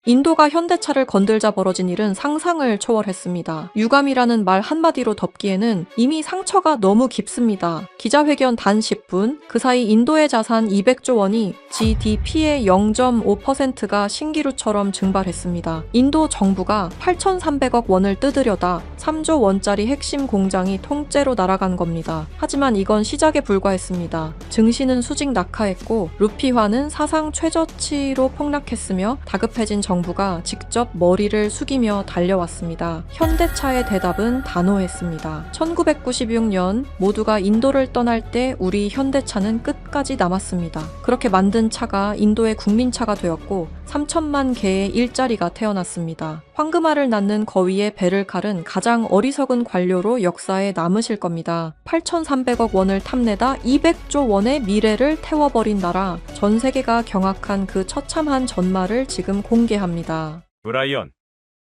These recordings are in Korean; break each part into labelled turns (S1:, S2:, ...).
S1: 인도가 현대차를 건들자 벌어진 일은 상상을 초월했습니다. 유감이라는 말 한마디로 덮기에는 이미 상처가 너무 깊습니다. 기자회견 단 10분, 그 사이 인도의 자산 200조 원이 GDP의 0.5%가 신기루처럼 증발했습니다. 인도 정부가 8,300억 원을 뜯으려다 3조 원짜리 핵심 공장이 통째로 날아간 겁니다. 하지만 이건 시작에 불과했습니다. 증시는 수직 낙하했고 루피화는 사상 최저치로 폭락했으며 다급해진 정부가 직접 머리를 숙이며 달려왔습니다. 현대차의 대답은 단호했습니다. 1996년 모두가 인도를 떠날 때 우리 현대차는 끝까지 남았습니다. 그렇게 만든 차가 인도의 국민차가 되었고 3천만 개의 일자리가 태어났습니다. 황금알을 낳는 거위의 배를 칼은 가장 어리석은 관료로 역사에 남으실 겁니다. 8,300억 원을 탐내다 200조 원의 미래를 태워버린 나라, 전 세계가 경악한 그 처참한 전말을 지금 공개합니다.
S2: 브라이언,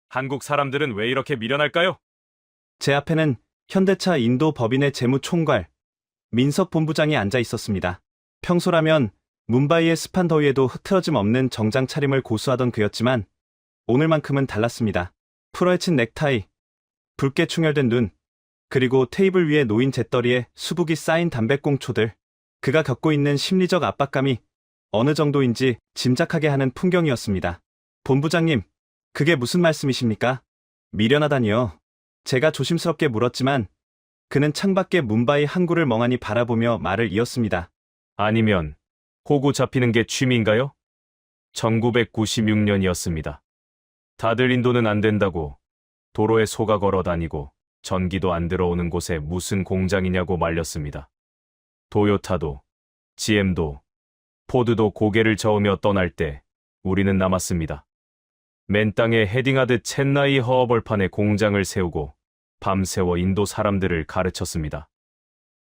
S2: 한국 사람들은 왜 이렇게 미련할까요?
S3: 제 앞에는 현대차 인도 법인의 재무총괄, 민석 본부장이 앉아 있었습니다. 평소라면 뭄바이의 습한 더위에도 흐트러짐 없는 정장 차림을 고수하던 그였지만 오늘만큼은 달랐습니다. 풀어헤친 넥타이, 붉게 충혈된 눈, 그리고 테이블 위에 놓인 재떨이에 수북이 쌓인 담배꽁초들, 그가 겪고 있는 심리적 압박감이 어느 정도인지 짐작하게 하는 풍경이었습니다. 본부장님, 그게 무슨 말씀이십니까? 미련하다니요. 제가 조심스럽게 물었지만 그는 창밖에 뭄바이 항구를 멍하니 바라보며 말을 이었습니다.
S2: 아니면 호구 잡히는 게 취미인가요? 1996년이었습니다. 다들 인도는 안 된다고 도로에 소가 걸어 다니고 전기도 안 들어오는 곳에 무슨 공장이냐고 말렸습니다. 도요타도, GM도, 포드도 고개를 저으며 떠날 때 우리는 남았습니다. 맨 땅에 헤딩하듯 첸나이 허허벌판에 공장을 세우고 밤새워 인도 사람들을 가르쳤습니다.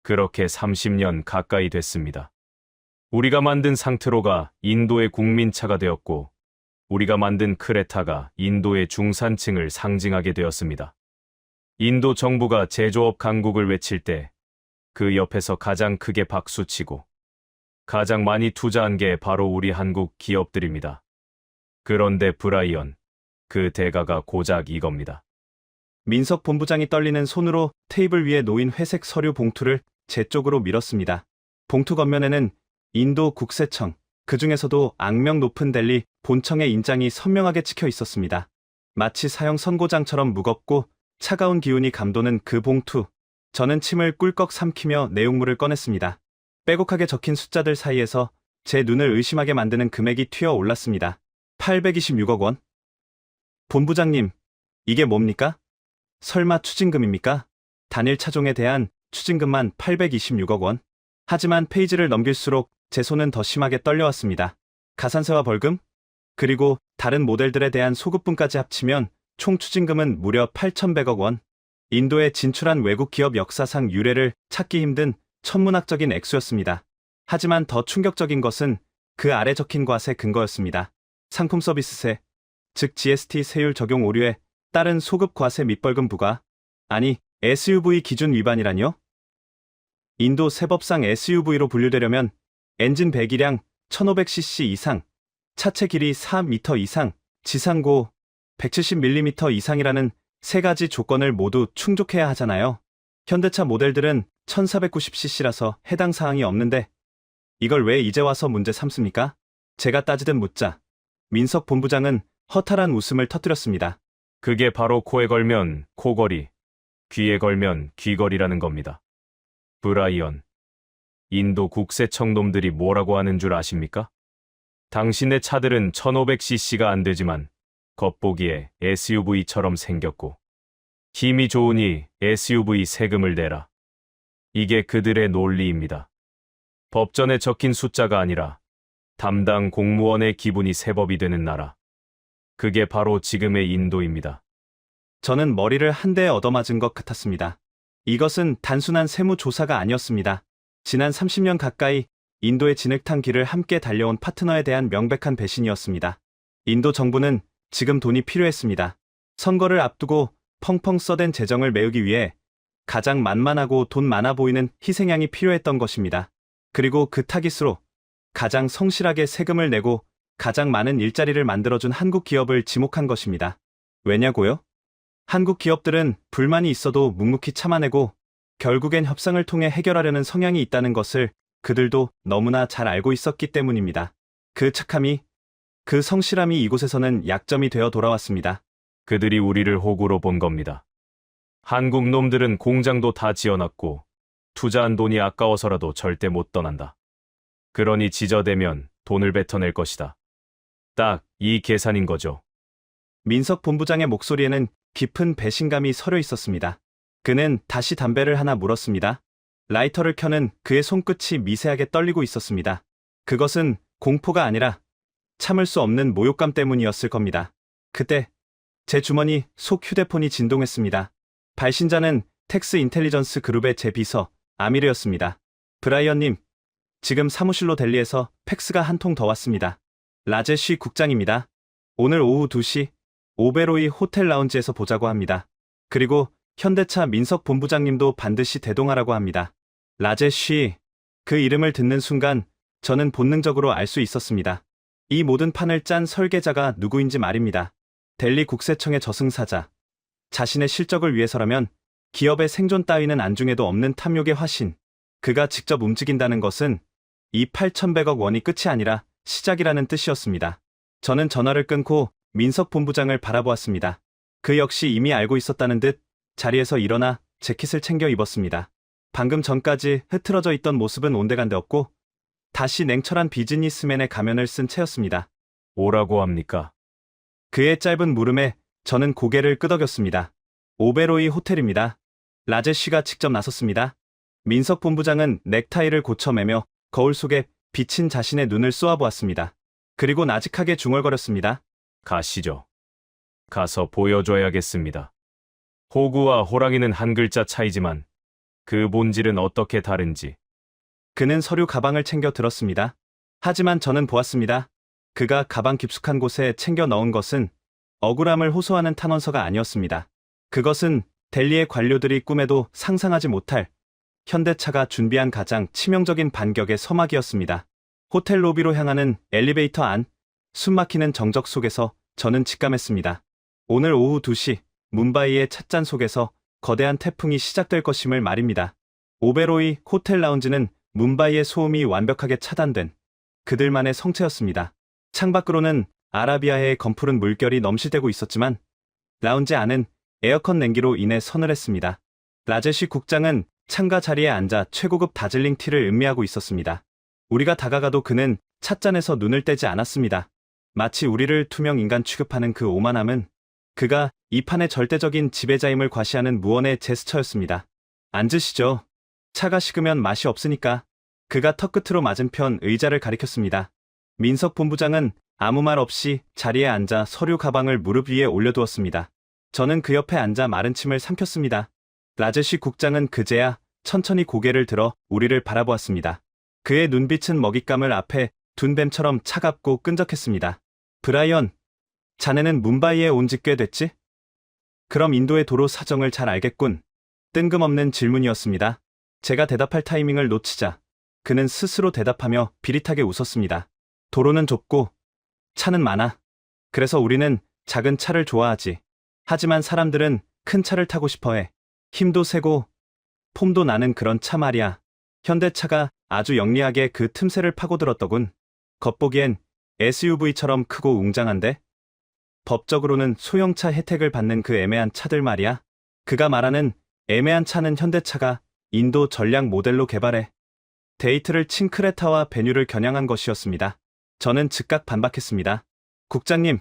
S2: 그렇게 30년 가까이 됐습니다. 우리가 만든 상트로가 인도의 국민차가 되었고 우리가 만든 크레타가 인도의 중산층을 상징하게 되었습니다. 인도 정부가 제조업 강국을 외칠 때 그 옆에서 가장 크게 박수치고 가장 많이 투자한 게 바로 우리 한국 기업들입니다. 그런데 브라이언, 그 대가가 고작 이겁니다.
S3: 민석 본부장이 떨리는 손으로 테이블 위에 놓인 회색 서류 봉투를 제 쪽으로 밀었습니다. 봉투 겉면에는 인도 국세청, 그 중에서도 악명 높은 델리 본청의 인장이 선명하게 찍혀 있었습니다. 마치 사형 선고장처럼 무겁고 차가운 기운이 감도는 그 봉투. 저는 침을 꿀꺽 삼키며 내용물을 꺼냈습니다. 빼곡하게 적힌 숫자들 사이에서 제 눈을 의심하게 만드는 금액이 튀어 올랐습니다. 826억 원? 본부장님, 이게 뭡니까? 설마 추징금입니까? 단일 차종에 대한 추징금만 826억 원? 하지만 페이지를 넘길수록 제 손은 더 심하게 떨려왔습니다. 가산세와 벌금? 그리고 다른 모델들에 대한 소급분까지 합치면 총 추징금은 무려 8,100억 원. 인도에 진출한 외국 기업 역사상 유례를 찾기 힘든 천문학적인 액수였습니다. 하지만 더 충격적인 것은 그 아래 적힌 과세 근거였습니다. 상품 서비스세, 즉 GST 세율 적용 오류에 따른 소급 과세 및 벌금 부과, 아니 SUV 기준 위반이라뇨? 인도 세법상 SUV로 분류되려면 엔진 배기량 1500cc 이상, 차체 길이 4m 이상, 지상고 170mm 이상이라는 세 가지 조건을 모두 충족해야 하잖아요. 현대차 모델들은 1490cc라서 해당 사항이 없는데 이걸 왜 이제 와서 문제 삼습니까? 제가 따지듯 묻자 민석 본부장은 허탈한 웃음을 터뜨렸습니다.
S2: 그게 바로 코에 걸면 코걸이, 귀에 걸면 귀걸이라는 겁니다. 브라이언, 인도 국세청 놈들이 뭐라고 하는 줄 아십니까? 당신의 차들은 1500cc가 안 되지만 겉보기에 SUV처럼 생겼고 힘이 좋으니 SUV 세금을 내라. 이게 그들의 논리입니다. 법전에 적힌 숫자가 아니라 담당 공무원의 기분이 세법이 되는 나라. 그게 바로 지금의 인도입니다.
S3: 저는 머리를 한 대 얻어맞은 것 같았습니다. 이것은 단순한 세무조사가 아니었습니다. 지난 30년 가까이 인도의 진흙탕 길을 함께 달려온 파트너에 대한 명백한 배신이었습니다. 인도 정부는 지금 돈이 필요했습니다. 선거를 앞두고 펑펑 써댄 재정을 메우기 위해 가장 만만하고 돈 많아 보이는 희생양이 필요했던 것입니다. 그리고 그 타깃으로 가장 성실하게 세금을 내고 가장 많은 일자리를 만들어준 한국 기업을 지목한 것입니다. 왜냐고요? 한국 기업들은 불만이 있어도 묵묵히 참아내고 결국엔 협상을 통해 해결하려는 성향이 있다는 것을 그들도 너무나 잘 알고 있었기 때문입니다. 그 착함이, 그 성실함이 이곳에서는 약점이 되어 돌아왔습니다.
S2: 그들이 우리를 호구로 본 겁니다. 한국 놈들은 공장도 다 지어놨고 투자한 돈이 아까워서라도 절대 못 떠난다. 그러니 지저대면 돈을 뱉어낼 것이다. 딱 이 계산인 거죠.
S3: 민석 본부장의 목소리에는 깊은 배신감이 서려 있었습니다. 그는 다시 담배를 하나 물었습니다. 라이터를 켜는 그의 손끝이 미세하게 떨리고 있었습니다. 그것은 공포가 아니라 참을 수 없는 모욕감 때문이었을 겁니다. 그때 제 주머니 속 휴대폰이 진동했습니다. 발신자는 텍스 인텔리전스 그룹의 제 비서 아미르였습니다. 브라이언님, 지금 사무실로 델리에서 팩스가 한 통 더 왔습니다. 라제쉬 국장입니다. 오늘 오후 2시 오베로이 호텔 라운지에서 보자고 합니다. 그리고 현대차 민석 본부장님도 반드시 대동하라고 합니다. 라제쉬, 그 이름을 듣는 순간 저는 본능적으로 알 수 있었습니다. 이 모든 판을 짠 설계자가 누구인지 말입니다. 델리 국세청의 저승사자. 자신의 실적을 위해서라면 기업의 생존 따위는 안중에도 없는 탐욕의 화신. 그가 직접 움직인다는 것은 이 8,100억 원이 끝이 아니라 시작이라는 뜻이었습니다. 저는 전화를 끊고 민석 본부장을 바라보았습니다. 그 역시 이미 알고 있었다는 듯 자리에서 일어나 재킷을 챙겨 입었습니다. 방금 전까지 흐트러져 있던 모습은 온데간데 없고 다시 냉철한 비즈니스맨의 가면을 쓴 채였습니다.
S2: 오라고 합니까?
S3: 그의 짧은 물음에 저는 고개를 끄덕였습니다. 오베로이 호텔입니다. 라제쉬가 직접 나섰습니다. 민석 본부장은 넥타이를 고쳐매며 거울 속에 비친 자신의 눈을 쏘아보았습니다. 그리고 나직하게 중얼거렸습니다.
S2: 가시죠. 가서 보여줘야겠습니다. 호구와 호랑이는 한 글자 차이지만 그 본질은 어떻게 다른지.
S3: 그는 서류 가방을 챙겨 들었습니다. 하지만 저는 보았습니다. 그가 가방 깊숙한 곳에 챙겨 넣은 것은 억울함을 호소하는 탄원서가 아니었습니다. 그것은 델리의 관료들이 꿈에도 상상하지 못할 현대차가 준비한 가장 치명적인 반격의 서막이었습니다. 호텔 로비로 향하는 엘리베이터 안, 숨막히는 정적 속에서 저는 직감했습니다. 오늘 오후 2시 뭄바이의 찻잔 속에서 거대한 태풍이 시작될 것임을 말입니다. 오베로이 호텔 라운지는 뭄바이의 소음이 완벽하게 차단된 그들만의 성체였습니다. 창밖으로는 아라비아해의 검푸른 물결이 넘실대고 있었지만 라운지 안은 에어컨 냉기로 인해 서늘했습니다. 라제시 국장은 창가 자리에 앉아 최고급 다즐링 티를 음미하고 있었습니다. 우리가 다가가도 그는 찻잔에서 눈을 떼지 않았습니다. 마치 우리를 투명 인간 취급하는 그 오만함은 그가 이 판의 절대적인 지배자임을 과시하는 무언의 제스처였습니다. 앉으시죠. 차가 식으면 맛이 없으니까. 그가 턱끝으로 맞은편 의자를 가리켰습니다. 민석 본부장은 아무 말 없이 자리에 앉아 서류 가방을 무릎 위에 올려두었습니다. 저는 그 옆에 앉아 마른 침을 삼켰습니다. 라제시 국장은 그제야 천천히 고개를 들어 우리를 바라보았습니다. 그의 눈빛은 먹잇감을 앞에 둔 뱀처럼 차갑고 끈적했습니다. 브라이언, 자네는 뭄바이에 온 지 꽤 됐지? 그럼 인도의 도로 사정을 잘 알겠군. 뜬금없는 질문이었습니다. 제가 대답할 타이밍을 놓치자 그는 스스로 대답하며 비릿하게 웃었습니다. 도로는 좁고 차는 많아. 그래서 우리는 작은 차를 좋아하지. 하지만 사람들은 큰 차를 타고 싶어해. 힘도 세고 폼도 나는 그런 차 말이야. 현대차가 아주 영리하게 그 틈새를 파고들었더군. 겉보기엔 SUV처럼 크고 웅장한데 법적으로는 소형차 혜택을 받는 그 애매한 차들 말이야. 그가 말하는 애매한 차는 현대차가 인도 전략 모델로 개발해 데이트를 친 크레타와 베뉴를 겨냥한 것이었습니다. 저는 즉각 반박했습니다. 국장님,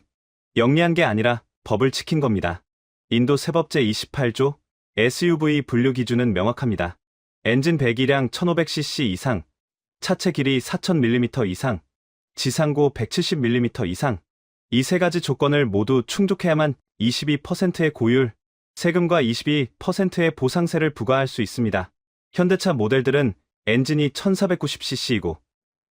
S3: 영리한 게 아니라 법을 지킨 겁니다. 인도 세법제 28조 SUV 분류 기준은 명확합니다. 엔진 배기량 1500cc 이상, 차체 길이 4000mm 이상, 지상고 170mm 이상. 이 세 가지 조건을 모두 충족해야만 22%의 고율, 세금과 22%의 보상세를 부과할 수 있습니다. 현대차 모델들은 엔진이 1490cc이고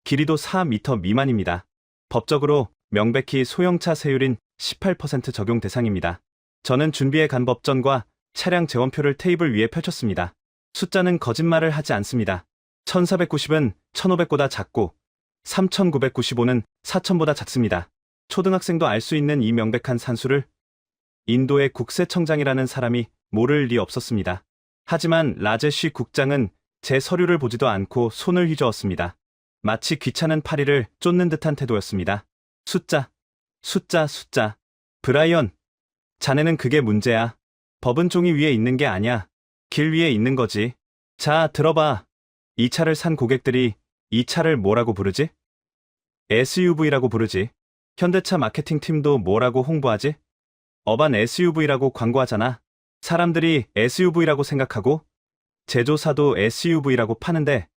S3: 길이도 4m 미만입니다. 법적으로 명백히 소형차 세율인 18% 적용 대상입니다. 저는 준비해 간 법전과 차량 재원표를 테이블 위에 펼쳤습니다. 숫자는 거짓말을 하지 않습니다. 1490은 1500보다 작고 3,995는 4,000보다 작습니다. 초등학생도 알 수 있는 이 명백한 산수를 인도의 국세청장이라는 사람이 모를 리 없었습니다. 하지만 라제쉬 국장은 제 서류를 보지도 않고 손을 휘저었습니다. 마치 귀찮은 파리를 쫓는 듯한 태도였습니다. 숫자, 숫자, 숫자. 브라이언, 자네는 그게 문제야. 법은 종이 위에 있는 게 아니야. 길 위에 있는 거지. 자, 들어봐. 이 차를 산 고객들이 이 차를 뭐라고 부르지? SUV라고 부르지. 현대차 마케팅 팀도 뭐라고 홍보하지? 어반 SUV라고 광고하잖아. 사람들이 SUV라고 생각하고 제조사도 SUV라고 파는데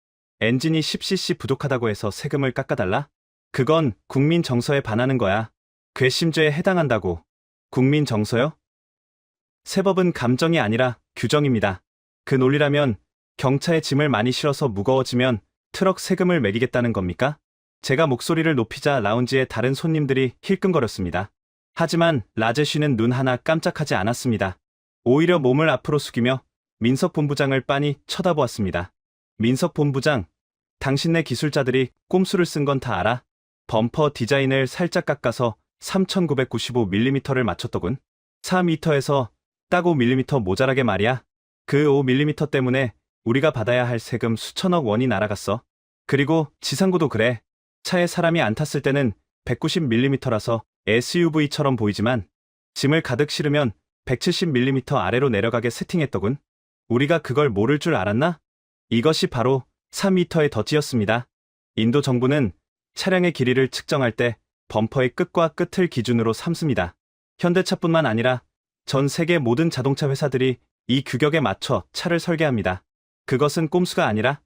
S3: 엔진이 10cc 부족하다고 해서 세금을 깎아달라? 그건 국민 정서에 반하는 거야. 괘씸죄에 해당한다고. 국민 정서요? 세법은 감정이 아니라 규정입니다. 그 논리라면 경차에 짐을 많이 실어서 무거워지면 트럭 세금을 매기겠다는 겁니까? 제가 목소리를 높이자 라운지의 다른 손님들이 힐끔거렸습니다. 하지만 라제쉬는 눈 하나 깜짝하지 않았습니다. 오히려 몸을 앞으로 숙이며 민석 본부장을 빤히 쳐다보았습니다. 민석 본부장, 당신네 기술자들이 꼼수를 쓴 건 다 알아? 범퍼 디자인을 살짝 깎아서 3,995mm를 맞췄더군. 4m에서 딱 5mm 모자라게 말이야. 그 5mm 때문에 우리가 받아야 할 세금 수천억 원이 날아갔어. 그리고 지상구도 그래. 차에 사람이 안 탔을 때는 190mm라서 SUV처럼 보이지만 짐을 가득 실으면 170mm 아래로 내려가게 세팅했더군. 우리가 그걸 모를 줄 알았나? 이것이 바로 4m의 더티였습니다. 인도 정부는 차량의 길이를 측정할 때 범퍼의 끝과 끝을 기준으로 삼습니다. 현대차뿐만 아니라 전 세계 모든 자동차 회사들이 이 규격에 맞춰 차를 설계합니다. 그것은 꼼수가 아니라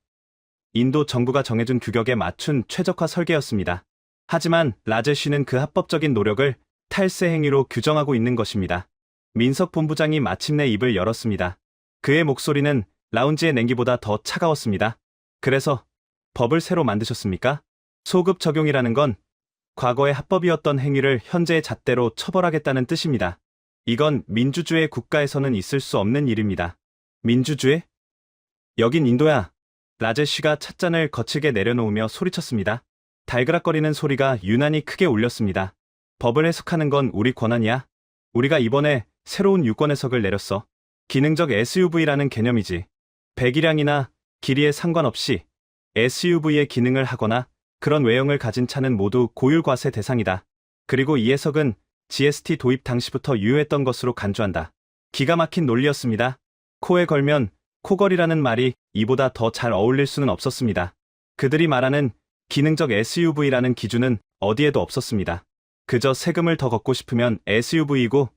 S3: 인도 정부가 정해준 규격에 맞춘 최적화 설계였습니다. 하지만 라제쉬는 그 합법적인 노력을 탈세 행위로 규정하고 있는 것입니다. 민석 본부장이 마침내 입을 열었습니다. 그의 목소리는 라운지의 냉기보다 더 차가웠습니다. 그래서 법을 새로 만드셨습니까? 소급 적용이라는 건 과거의 합법이었던 행위를 현재의 잣대로 처벌하겠다는 뜻입니다. 이건 민주주의 국가에서는 있을 수 없는 일입니다. 민주주의? 여긴 인도야. 라제쉬가 찻잔을 거칠게 내려놓으며 소리쳤습니다. 달그락거리는 소리가 유난히 크게 울렸습니다. 법을 해석하는 건 우리 권한이야. 우리가 이번에 새로운 유권 해석을 내렸어. 기능적 SUV라는 개념이지. 배기량이나 길이에 상관없이 SUV의 기능을 하거나 그런 외형을 가진 차는 모두 고율과세 대상이다. 그리고 이 해석은 GST 도입 당시부터 유효했던 것으로 간주한다. 기가 막힌 논리였습니다. 코에 걸면 코걸이라는 말이 이보다 더 잘 어울릴 수는 없었습니다. 그들이 말하는 기능적 SUV라는 기준은 어디에도 없었습니다. 그저 세금을 더 걷고 싶으면 SUV이고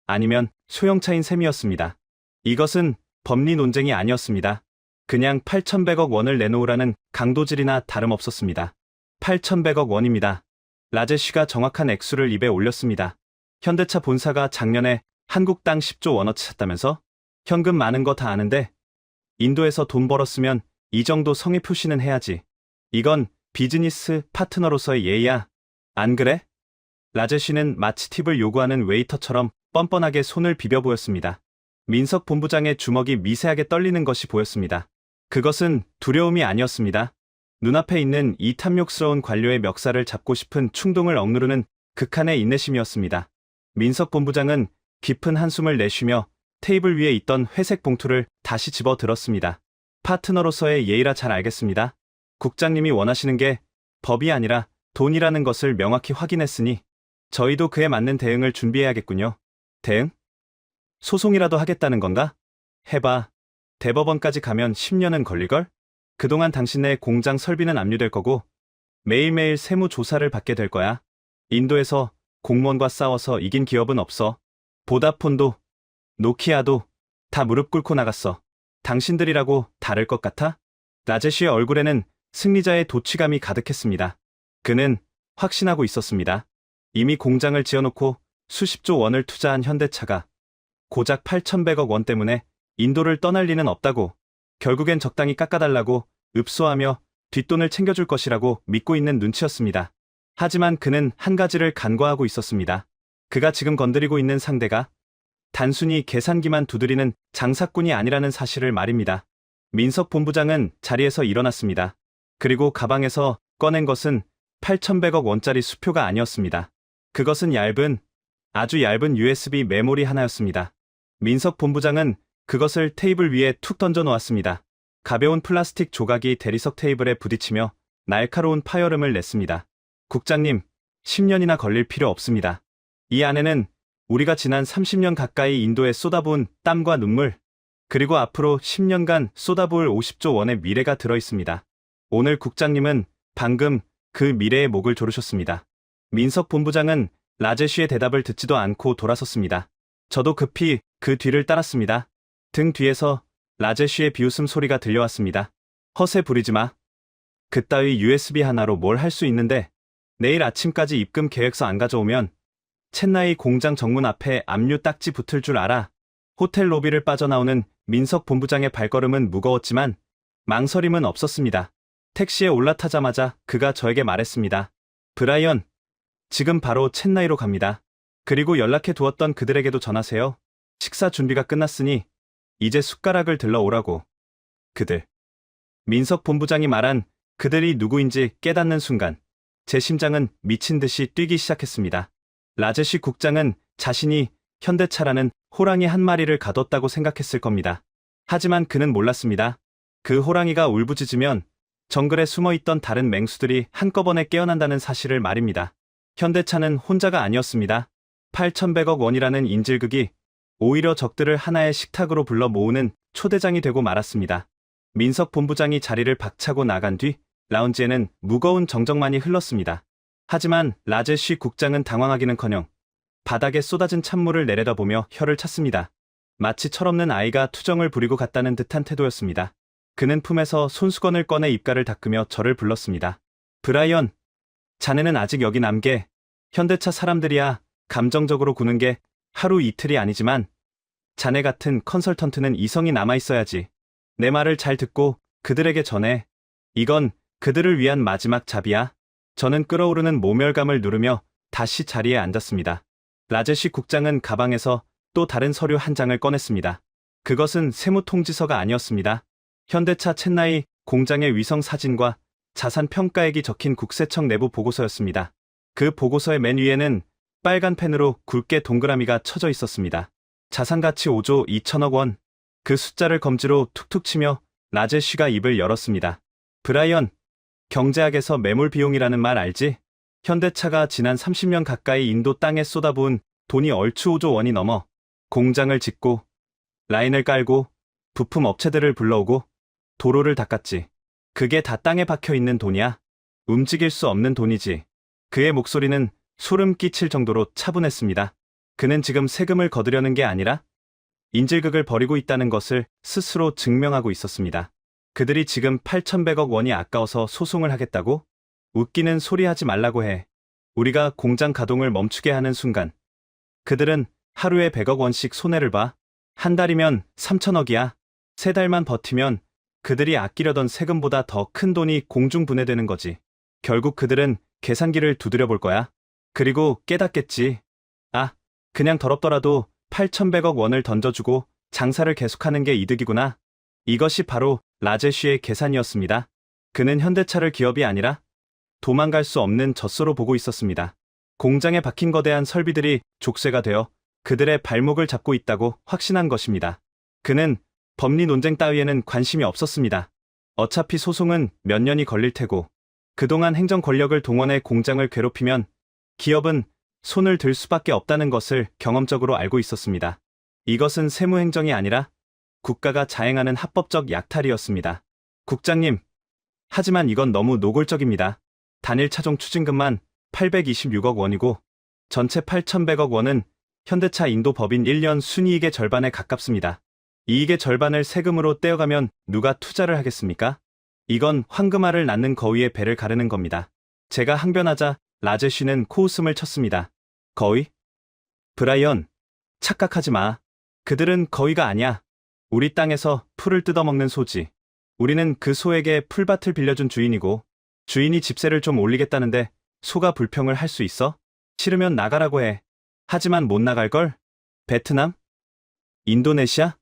S3: 아니면 소형차인 셈이었습니다. 이것은 법리 논쟁이 아니었습니다. 그냥 8,100억 원을 내놓으라는 강도질이나 다름없었습니다. 8,100억 원입니다. 라제쉬가 정확한 액수를 입에 올렸습니다. 현대차 본사가 작년에 한국당 10조 원어치 샀다면서? 현금 많은 거 다 아는데 인도에서 돈 벌었으면 이 정도 성의 표시는 해야지. 이건 비즈니스 파트너로서의 예의야. 안 그래? 라제쉬는 마치 팁을 요구하는 웨이터처럼 뻔뻔하게 손을 비벼 보였습니다. 민석 본부장의 주먹이 미세하게 떨리는 것이 보였습니다. 그것은 두려움이 아니었습니다. 눈앞에 있는 이 탐욕스러운 관료의 멱살을 잡고 싶은 충동을 억누르는 극한의 인내심이었습니다. 민석 본부장은 깊은 한숨을 내쉬며 테이블 위에 있던 회색 봉투를 다시 집어 들었습니다. 파트너로서의 예의라 잘 알겠습니다. 국장님이 원하시는 게 법이 아니라 돈이라는 것을 명확히 확인했으니 저희도 그에 맞는 대응을 준비해야겠군요. 대응? 소송이라도 하겠다는 건가? 해봐. 대법원까지 가면 10년은 걸릴걸? 그동안 당신네 공장 설비는 압류될 거고 매일매일 세무 조사를 받게 될 거야. 인도에서 공무원과 싸워서 이긴 기업은 없어. 보다폰도 노키아도 다 무릎 꿇고 나갔어. 당신들이라고 다를 것 같아? 라제쉬의 얼굴에는 승리자의 도취감이 가득했습니다. 그는 확신하고 있었습니다. 이미 공장을 지어놓고 수십조 원을 투자한 현대차가 고작 8,100억 원 때문에 인도를 떠날 리는 없다고, 결국엔 적당히 깎아달라고 읍소하며 뒷돈을 챙겨줄 것이라고 믿고 있는 눈치였습니다. 하지만 그는 한 가지를 간과하고 있었습니다. 그가 지금 건드리고 있는 상대가 단순히 계산기만 두드리는 장사꾼이 아니라는 사실을 말입니다. 민석 본부장은 자리에서 일어났습니다. 그리고 가방에서 꺼낸 것은 8,100억 원짜리 수표가 아니었습니다. 그것은 아주 얇은 USB 메모리 하나였습니다. 민석 본부장은 그것을 테이블 위에 툭 던져 놓았습니다. 가벼운 플라스틱 조각이 대리석 테이블에 부딪히며 날카로운 파열음을 냈습니다. 국장님, 10년이나 걸릴 필요 없습니다. 이 안에는 우리가 지난 30년 가까이 인도에 쏟아부은 땀과 눈물, 그리고 앞으로 10년간 쏟아부을 50조 원의 미래가 들어 있습니다. 오늘 국장님은 방금 그 미래의 목을 조르셨습니다. 민석 본부장은 라제쉬의 대답을 듣지도 않고 돌아섰습니다. 저도 급히 그 뒤를 따랐습니다. 등 뒤에서 라제쉬의 비웃음 소리가 들려왔습니다. 허세 부리지 마. 그따위 USB 하나로 뭘 할 수 있는데 내일 아침까지 입금 계획서 안 가져오면 첸나이 공장 정문 앞에 압류 딱지 붙을 줄 알아. 호텔 로비를 빠져나오는 민석 본부장의 발걸음은 무거웠지만 망설임은 없었습니다. 택시에 올라타자마자 그가 저에게 말했습니다. 브라이언, 지금 바로 첸나이로 갑니다. 그리고 연락해 두었던 그들에게도 전하세요. 식사 준비가 끝났으니 이제 숟가락을 들러 오라고. 그들. 민석 본부장이 말한 그들이 누구인지 깨닫는 순간 제 심장은 미친 듯이 뛰기 시작했습니다. 라제쉬 국장은 자신이 현대차라는 호랑이 한 마리를 가뒀다고 생각했을 겁니다. 하지만 그는 몰랐습니다. 그 호랑이가 울부짖으면 정글에 숨어있던 다른 맹수들이 한꺼번에 깨어난다는 사실을 말입니다. 현대차는 혼자가 아니었습니다. 8,100억 원이라는 인질극이 오히려 적들을 하나의 식탁으로 불러 모으는 초대장이 되고 말았습니다. 민석 본부장이 자리를 박차고 나간 뒤 라운지에는 무거운 정적만이 흘렀습니다. 하지만 라제쉬 국장은 당황하기는커녕 바닥에 쏟아진 찬물을 내려다보며 혀를 찼습니다. 마치 철없는 아이가 투정을 부리고 갔다는 듯한 태도였습니다. 그는 품에서 손수건을 꺼내 입가를 닦으며 저를 불렀습니다. 브라이언, 자네는 아직 여기 남게. 현대차 사람들이야 감정적으로 구는 게 하루 이틀이 아니지만 자네 같은 컨설턴트는 이성이 남아있어야지. 내 말을 잘 듣고 그들에게 전해. 이건 그들을 위한 마지막 잡이야. 저는 끓어오르는 모멸감을 누르며 다시 자리에 앉았습니다. 라제쉬 국장은 가방에서 또 다른 서류 한 장을 꺼냈습니다. 그것은 세무통지서가 아니었습니다. 현대차 첸나이 공장의 위성 사진과 자산 평가액이 적힌 국세청 내부 보고서였습니다. 그 보고서의 맨 위에는 빨간 펜으로 굵게 동그라미가 쳐져 있었습니다. 자산가치 5조 2천억 원. 그 숫자를 검지로 툭툭 치며 라제쉬가 입을 열었습니다. 브라이언, 경제학에서 매몰 비용이라는 말 알지? 현대차가 지난 30년 가까이 인도 땅에 쏟아부은 돈이 얼추 5조 원이 넘어. 공장을 짓고 라인을 깔고 부품 업체들을 불러오고 도로를 닦았지. 그게 다 땅에 박혀있는 돈이야. 움직일 수 없는 돈이지. 그의 목소리는 소름 끼칠 정도로 차분했습니다. 그는 지금 세금을 거두려는 게 아니라 인질극을 벌이고 있다는 것을 스스로 증명하고 있었습니다. 그들이 지금 8,100억 원이 아까워서 소송을 하겠다고? 웃기는 소리 하지 말라고 해. 우리가 공장 가동을 멈추게 하는 순간 그들은 하루에 100억 원씩 손해를 봐. 한 달이면 3천억이야. 3달만 버티면 그들이 아끼려던 세금보다 더 큰 돈이 공중분해되는 거지. 결국 그들은 계산기를 두드려 볼 거야. 그리고 깨닫겠지. 아, 그냥 더럽더라도 8,100억 원을 던져주고 장사를 계속하는 게 이득이구나. 이것이 바로 라제쉬의 계산이었습니다. 그는 현대차를 기업이 아니라 도망갈 수 없는 젖소로 보고 있었습니다. 공장에 박힌 거대한 설비들이 족쇄가 되어 그들의 발목을 잡고 있다고 확신한 것입니다. 그는 법리 논쟁 따위에는 관심이 없었습니다. 어차피 소송은 몇 년이 걸릴 테고 그동안 행정 권력을 동원해 공장을 괴롭히면 기업은 손을 들 수밖에 없다는 것을 경험적으로 알고 있었습니다. 이것은 세무행정이 아니라 국가가 자행하는 합법적 약탈이었습니다. 국장님, 하지만 이건 너무 노골적입니다. 단일 차종 추징금만 826억 원이고 전체 8,100억 원은 현대차 인도 법인 1년 순이익의 절반에 가깝습니다. 이익의 절반을 세금으로 떼어가면 누가 투자를 하겠습니까? 이건 황금알을 낳는 거위의 배를 가르는 겁니다. 제가 항변하자 라제쉬는 코웃음을 쳤습니다. 거위? 브라이언, 착각하지 마. 그들은 거위가 아니야. 우리 땅에서 풀을 뜯어먹는 소지. 우리는 그 소에게 풀밭을 빌려준 주인이고 주인이 집세를 좀 올리겠다는데 소가 불평을 할 수 있어? 싫으면 나가라고 해. 하지만 못 나갈걸? 베트남? 인도네시아?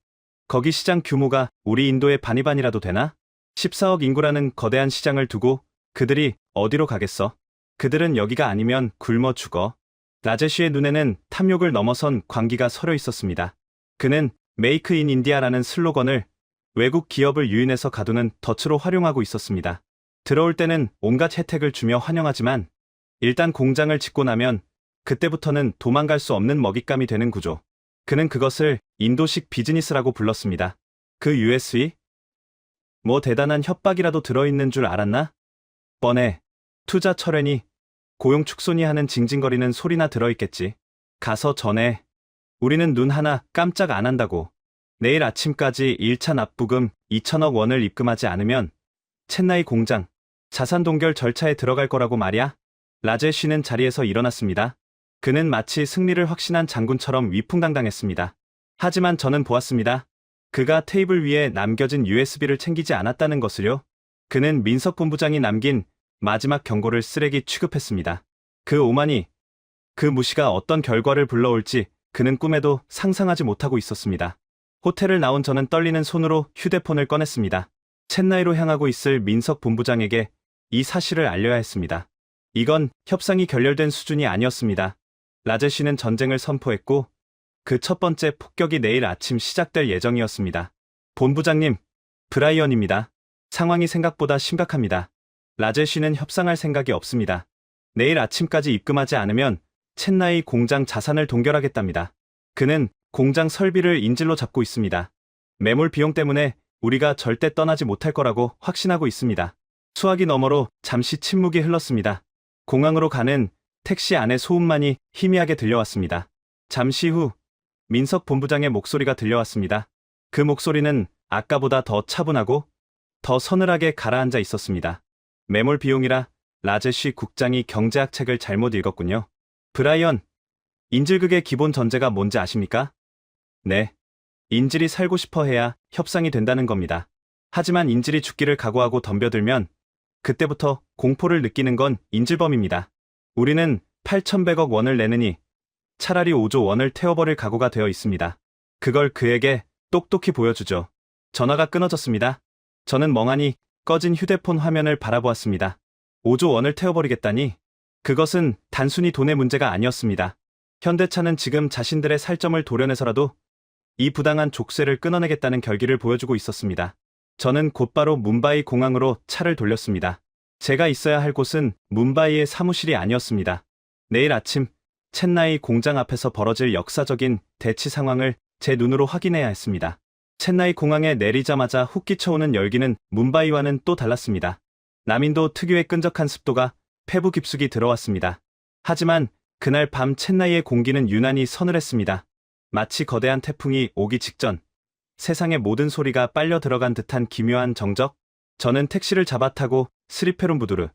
S3: 거기 시장 규모가 우리 인도의 반이반이라도 되나? 14억 인구라는 거대한 시장을 두고 그들이 어디로 가겠어? 그들은 여기가 아니면 굶어 죽어. 라제쉬의 눈에는 탐욕을 넘어선 광기가 서려 있었습니다. 그는 메이크 인 인디아라는 슬로건을 외국 기업을 유인해서 가두는 덫으로 활용하고 있었습니다. 들어올 때는 온갖 혜택을 주며 환영하지만 일단 공장을 짓고 나면 그때부터는 도망갈 수 없는 먹잇감이 되는 구조. 그는 그것을 인도식 비즈니스라고 불렀습니다. 그 US위? 뭐 대단한 협박이라도 들어있는 줄 알았나? 뻔해. 투자 철회니 고용 축소니 하는 징징거리는 소리나 들어있겠지. 가서 전해. 우리는 눈 하나 깜짝 안 한다고. 내일 아침까지 1차 납부금 2천억 원을 입금하지 않으면 첸나이 공장 자산 동결 절차에 들어갈 거라고 말이야. 라제쉬는 자리에서 일어났습니다. 그는 마치 승리를 확신한 장군처럼 위풍당당했습니다. 하지만 저는 보았습니다. 그가 테이블 위에 남겨진 USB를 챙기지 않았다는 것을요. 그는 민석본부장이 남긴 마지막 경고를 쓰레기 취급했습니다. 그 오만이, 그 무시가 어떤 결과를 불러올지 그는 꿈에도 상상하지 못하고 있었습니다. 호텔을 나온 저는 떨리는 손으로 휴대폰을 꺼냈습니다. 첸나이로 향하고 있을 민석 본부장에게 이 사실을 알려야 했습니다. 이건 협상이 결렬된 수준이 아니었습니다. 라제쉬는 전쟁을 선포했고 그 첫 번째 폭격이 내일 아침 시작될 예정이었습니다. 본부장님, 브라이언입니다. 상황이 생각보다 심각합니다. 라제쉬는 협상할 생각이 없습니다. 내일 아침까지 입금하지 않으면 첸나이 공장 자산을 동결하겠답니다. 그는 공장 설비를 인질로 잡고 있습니다. 매몰 비용 때문에 우리가 절대 떠나지 못할 거라고 확신하고 있습니다. 수화기 너머로 잠시 침묵이 흘렀습니다. 공항으로 가는 택시 안의 소음만이 희미하게 들려왔습니다. 잠시 후 민석 본부장의 목소리가 들려왔습니다. 그 목소리는 아까보다 더 차분하고 더 서늘하게 가라앉아 있었습니다. 매몰 비용이라 라제쉬 국장이 경제학 책을 잘못 읽었군요. 브라이언, 인질극의 기본 전제가 뭔지 아십니까? 네. 인질이 살고 싶어 해야 협상이 된다는 겁니다. 하지만 인질이 죽기를 각오하고 덤벼들면 그때부터 공포를 느끼는 건 인질범입니다. 우리는 8,100억 원을 내느니 차라리 5조 원을 태워버릴 각오가 되어 있습니다. 그걸 그에게 똑똑히 보여주죠. 전화가 끊어졌습니다. 저는 멍하니 꺼진 휴대폰 화면을 바라보았습니다. 5조 원을 태워버리겠다니? 그것은 단순히 돈의 문제가 아니었습니다. 현대차는 지금 자신들의 살점을 도려내서라도 이 부당한 족쇄를 끊어내겠다는 결기를 보여주고 있었습니다. 저는 곧바로 뭄바이 공항으로 차를 돌렸습니다. 제가 있어야 할 곳은 뭄바이의 사무실이 아니었습니다. 내일 아침 첸나이 공장 앞에서 벌어질 역사적인 대치 상황을 제 눈으로 확인해야 했습니다. 첸나이 공항에 내리자마자 훅 끼쳐오는 열기는 뭄바이와는 또 달랐습니다. 남인도 특유의 끈적한 습도가 폐부 깊숙이 들어왔습니다. 하지만 그날 밤 첸나이의 공기는 유난히 서늘했습니다. 마치 거대한 태풍이 오기 직전 세상의 모든 소리가 빨려 들어간 듯한 기묘한 정적. 저는 택시를 잡아타고 스리페론부두르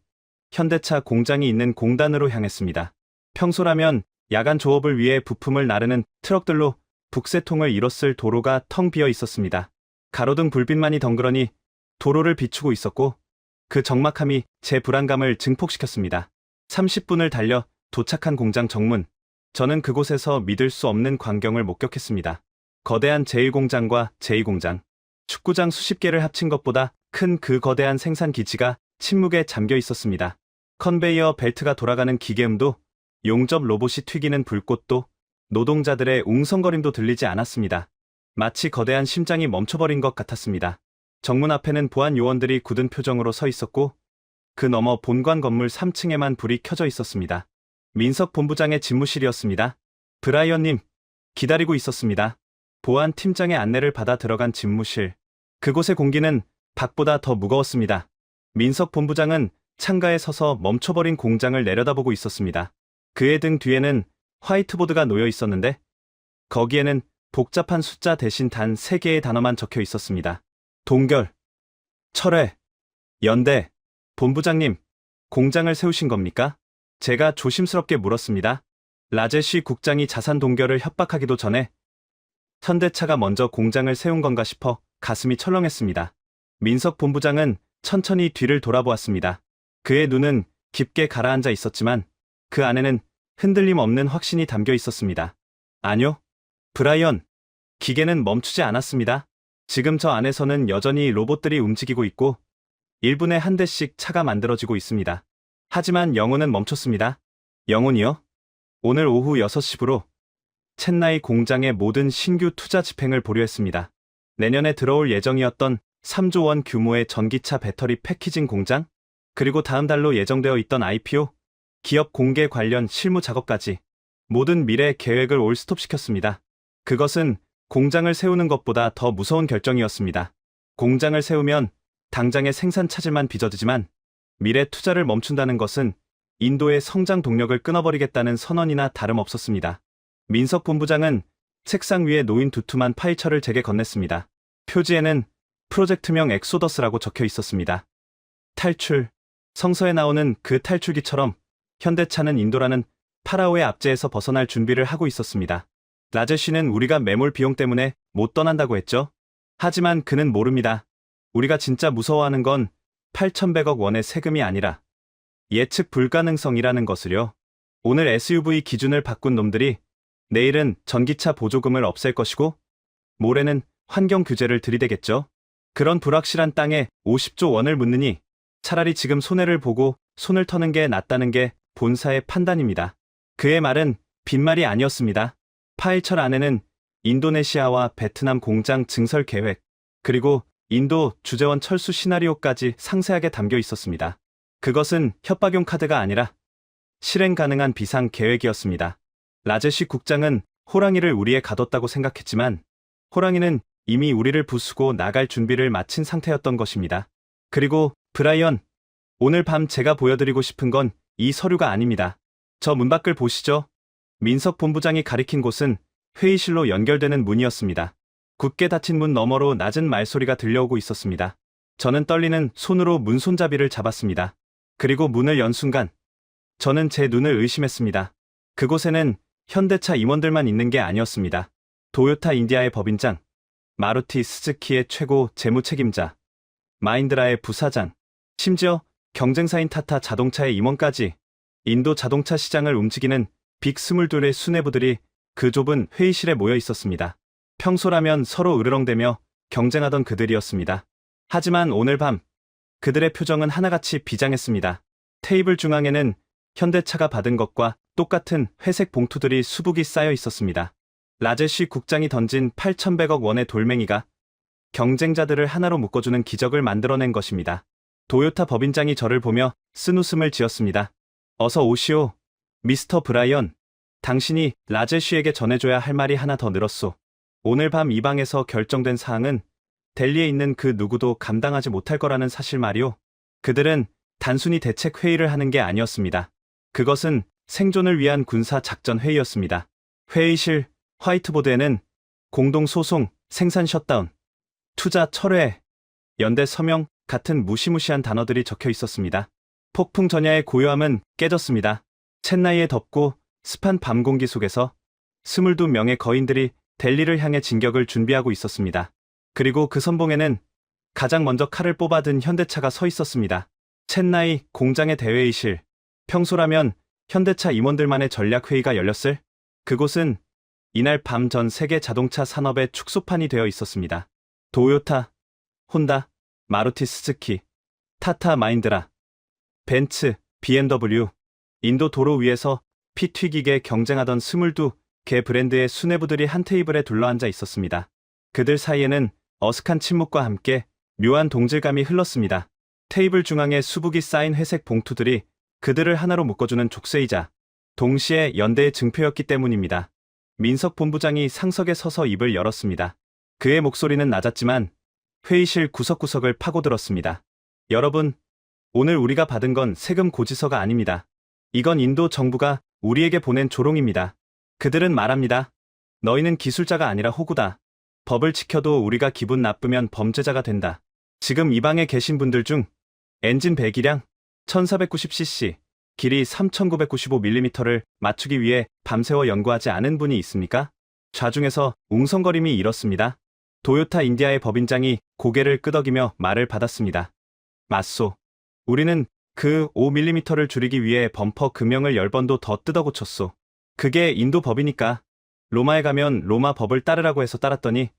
S3: 현대차 공장이 있는 공단으로 향했습니다. 평소라면 야간 조업을 위해 부품을 나르는 트럭들로 북새통을 이뤘을 도로가 텅 비어 있었습니다. 가로등 불빛만이 덩그러니 도로를 비추고 있었고 그 적막함이 제 불안감을 증폭시켰습니다. 30분을 달려 도착한 공장 정문. 저는 그곳에서 믿을 수 없는 광경을 목격했습니다. 거대한 제1공장과 제2공장. 축구장 수십 개를 합친 것보다 큰 그 거대한 생산 기지가 침묵에 잠겨 있었습니다. 컨베이어 벨트가 돌아가는 기계음도 용접 로봇이 튀기는 불꽃도 노동자들의 웅성거림도 들리지 않았습니다. 마치 거대한 심장이 멈춰버린 것 같았습니다. 정문 앞에는 보안 요원들이 굳은 표정으로 서 있었고 그 너머 본관 건물 3층에만 불이 켜져 있었습니다. 민석 본부장의 집무실이었습니다. 브라이언님, 기다리고 있었습니다. 보안 팀장의 안내를 받아 들어간 집무실. 그곳의 공기는 밖보다 더 무거웠습니다. 민석 본부장은 창가에 서서 멈춰버린 공장을 내려다보고 있었습니다. 그의 등 뒤에는 화이트보드가 놓여 있었는데 거기에는 복잡한 숫자 대신 단 3개의 단어만 적혀 있었습니다. 동결, 철회, 연대. 본부장님, 공장을 세우신 겁니까? 제가 조심스럽게 물었습니다. 라제쉬 국장이 자산 동결을 협박하기도 전에 현대차가 먼저 공장을 세운 건가 싶어 가슴이 철렁했습니다. 민석 본부장은 천천히 뒤를 돌아보았습니다. 그의 눈은 깊게 가라앉아 있었지만 그 안에는 흔들림 없는 확신이 담겨 있었습니다. 아니요, 브라이언, 기계는 멈추지 않았습니다. 지금 저 안에서는 여전히 로봇들이 움직이고 있고 1분에 한 대씩 차가 만들어지고 있습니다. 하지만 영혼은 멈췄습니다. 영혼이요? 오늘 오후 6시부로 첸나이 공장의 모든 신규 투자 집행을 보류했습니다. 내년에 들어올 예정이었던 3조 원 규모의 전기차 배터리 패키징 공장, 그리고 다음 달로 예정되어 있던 IPO, 기업 공개 관련 실무 작업까지 모든 미래 계획을 올스톱시켰습니다. 그것은 공장을 세우는 것보다 더 무서운 결정이었습니다. 공장을 세우면 당장의 생산 차질만 빚어지지만 미래 투자를 멈춘다는 것은 인도의 성장 동력을 끊어버리겠다는 선언이나 다름없었습니다. 민석 본부장은 책상 위에 놓인 두툼한 파일처를 제게 건넸습니다. 표지에는 프로젝트명 엑소더스라고 적혀 있었습니다. 탈출. 성서에 나오는 그 탈출기처럼 현대차는 인도라는 파라오의 압제에서 벗어날 준비를 하고 있었습니다. 라제쉬는 우리가 매몰 비용 때문에 못 떠난다고 했죠. 하지만 그는 모릅니다. 우리가 진짜 무서워하는 건 8,100억 원의 세금이 아니라 예측 불가능성이라는 것을요. 오늘 SUV 기준을 바꾼 놈들이 내일은 전기차 보조금을 없앨 것이고 모레는 환경 규제를 들이대겠죠. 그런 불확실한 땅에 50조 원을 묻느니 차라리 지금 손해를 보고 손을 터는 게 낫다는 게 본사의 판단입니다. 그의 말은 빈말이 아니었습니다. 파일철 안에는 인도네시아와 베트남 공장 증설 계획, 그리고 인도 주재원 철수 시나리오까지 상세하게 담겨 있었습니다. 그것은 협박용 카드가 아니라 실행 가능한 비상 계획이었습니다. 라제쉬 국장은 호랑이를 우리에 가뒀다고 생각했지만 호랑이는 이미 우리를 부수고 나갈 준비를 마친 상태였던 것입니다. 그리고 브라이언, 오늘 밤 제가 보여드리고 싶은 건 이 서류가 아닙니다. 저 문 밖을 보시죠. 민석 본부장이 가리킨 곳은 회의실로 연결되는 문이었습니다. 굳게 닫힌 문 너머로 낮은 말소리가 들려오고 있었습니다. 저는 떨리는 손으로 문 손잡이를 잡았습니다. 그리고 문을 연 순간 저는 제 눈을 의심했습니다. 그곳에는 현대차 임원들만 있는 게 아니었습니다. 도요타 인디아의 법인장, 마루티 스즈키의 최고 재무책임자, 마인드라의 부사장, 심지어 경쟁사인 타타 자동차의 임원까지 인도 자동차 시장을 움직이는 빅 22의 수뇌부들이 그 좁은 회의실에 모여 있었습니다. 평소라면 서로 으르렁대며 경쟁하던 그들이었습니다. 하지만 오늘 밤 그들의 표정은 하나같이 비장했습니다. 테이블 중앙에는 현대차가 받은 것과 똑같은 회색 봉투들이 수북이 쌓여 있었습니다. 라제쉬 국장이 던진 8,100억 원의 돌멩이가 경쟁자들을 하나로 묶어주는 기적을 만들어낸 것입니다. 도요타 법인장이 저를 보며 쓴웃음을 지었습니다. 어서 오시오, 미스터 브라이언. 당신이 라제쉬에게 전해줘야 할 말이 하나 더 늘었소. 오늘 밤 이 방에서 결정된 사항은 델리에 있는 그 누구도 감당하지 못할 거라는 사실 말이오. 그들은 단순히 대책 회의를 하는 게 아니었습니다. 그것은 생존을 위한 군사 작전 회의였습니다. 회의실 화이트보드에는 공동 소송, 생산 셧다운, 투자 철회, 연대 서명 같은 무시무시한 단어들이 적혀 있었습니다. 폭풍 전야의 고요함은 깨졌습니다. 첸나이에 덥고 습한 밤 공기 속에서 22명의 거인들이 델리를 향해 진격을 준비하고 있었습니다. 그리고 그 선봉에는 가장 먼저 칼을 뽑아든 현대차가 서 있었습니다. 첸나이 공장의 대회의실. 평소라면 현대차 임원들만의 전략회의가 열렸을 그곳은 이날 밤 전 세계 자동차 산업의 축소판이 되어 있었습니다. 도요타, 혼다, 마루티 스즈키, 타타 마인드라, 벤츠, BMW, 인도 도로 위에서 피 튀기게 경쟁하던 22개 브랜드의 수뇌부들이 한 테이블에 둘러앉아 있었습니다. 그들 사이에는 어색한 침묵과 함께 묘한 동질감이 흘렀습니다. 테이블 중앙에 수북이 쌓인 회색 봉투들이 그들을 하나로 묶어주는 족쇄이자 동시에 연대의 증표였기 때문입니다. 민석 본부장이 상석에 서서 입을 열었습니다. 그의 목소리는 낮았지만 회의실 구석구석을 파고들었습니다. 여러분, 오늘 우리가 받은 건 세금 고지서가 아닙니다. 이건 인도 정부가 우리에게 보낸 조롱입니다. 그들은 말합니다. 너희는 기술자가 아니라 호구다. 법을 지켜도 우리가 기분 나쁘면 범죄자가 된다. 지금 이 방에 계신 분들 중 엔진 배기량 1490cc, 길이 3995mm를 맞추기 위해 밤새워 연구하지 않은 분이 있습니까? 좌중에서 웅성거림이 일었습니다. 도요타 인디아의 법인장이 고개를 끄덕이며 말을 받았습니다. 맞소. 우리는 그 5mm를 줄이기 위해 범퍼 금형을 10번도 더 뜯어 고쳤소. 그게 인도 법이니까. 로마에 가면 로마 법을 따르라고 해서 따랐더니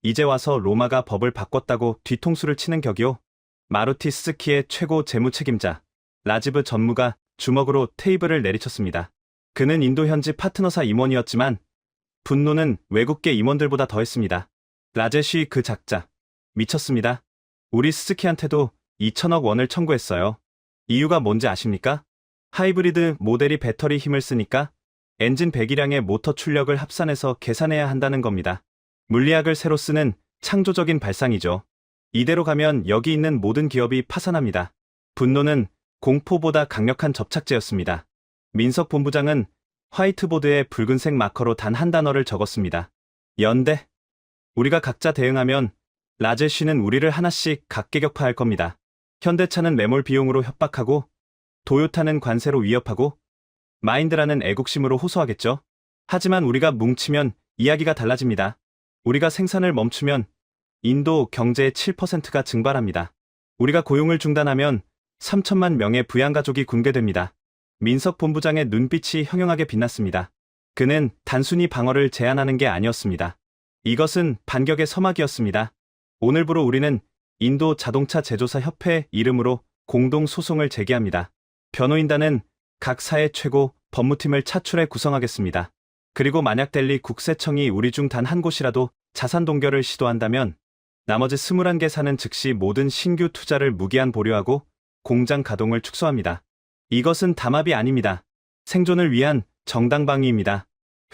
S3: 이제 와서 로마가 법을 바꿨다고 뒤통수를 치는 격이오. 마루티 스즈키의 최고 재무 책임자 라지브 전무가 주먹으로 테이블을 내리쳤습니다. 그는 인도 현지 파트너사 임원이었지만 분노는 외국계 임원들보다 더했습니다. 라제쉬 그 작자. 미쳤습니다. 우리 스즈키한테도 2천억 원을 청구했어요. 이유가 뭔지 아십니까? 하이브리드 모델이 배터리 힘을 쓰니까 엔진 배기량의 모터 출력을 합산해서 계산해야 한다는 겁니다. 물리학을 새로 쓰는 창조적인 발상이죠. 이대로 가면 여기 있는 모든 기업이 파산합니다. 분노는 공포보다 강력한 접착제였습니다. 민석 본부장은 화이트보드에 붉은색 마커로 단 한 단어를 적었습니다. 연대. 우리가 각자 대응하면 라제쉬는 우리를 하나씩 각계격파할 겁니다. 현대차는 매몰 비용으로 협박하고 도요타는 관세로 위협하고 마인드라는 애국심으로 호소하겠죠. 하지만 우리가 뭉치면 이야기가 달라집니다. 우리가 생산을 멈추면 인도 경제의 7%가 증발합니다. 우리가 고용을 중단하면 3천만 명의 부양가족이 붕괴됩니다. 민석 본부장의 눈빛이 형용하게 빛났습니다. 그는 단순히 방어를 제안하는 게 아니었습니다. 이것은 반격의 서막이었습니다. 오늘부로 우리는 인도 자동차 제조사 협회 이름으로 공동 소송을 제기합니다. 변호인단은 각 사의 최고 법무팀을 차출해 구성하겠습니다. 그리고 만약 델리 국세청이 우리 중 단 한 곳이라도 자산 동결을 시도한다면 나머지 21개 사는 즉시 모든 신규 투자를 무기한 보류하고 공장 가동을 축소합니다. 이것은 담합이 아닙니다. 생존을 위한 정당방위입니다.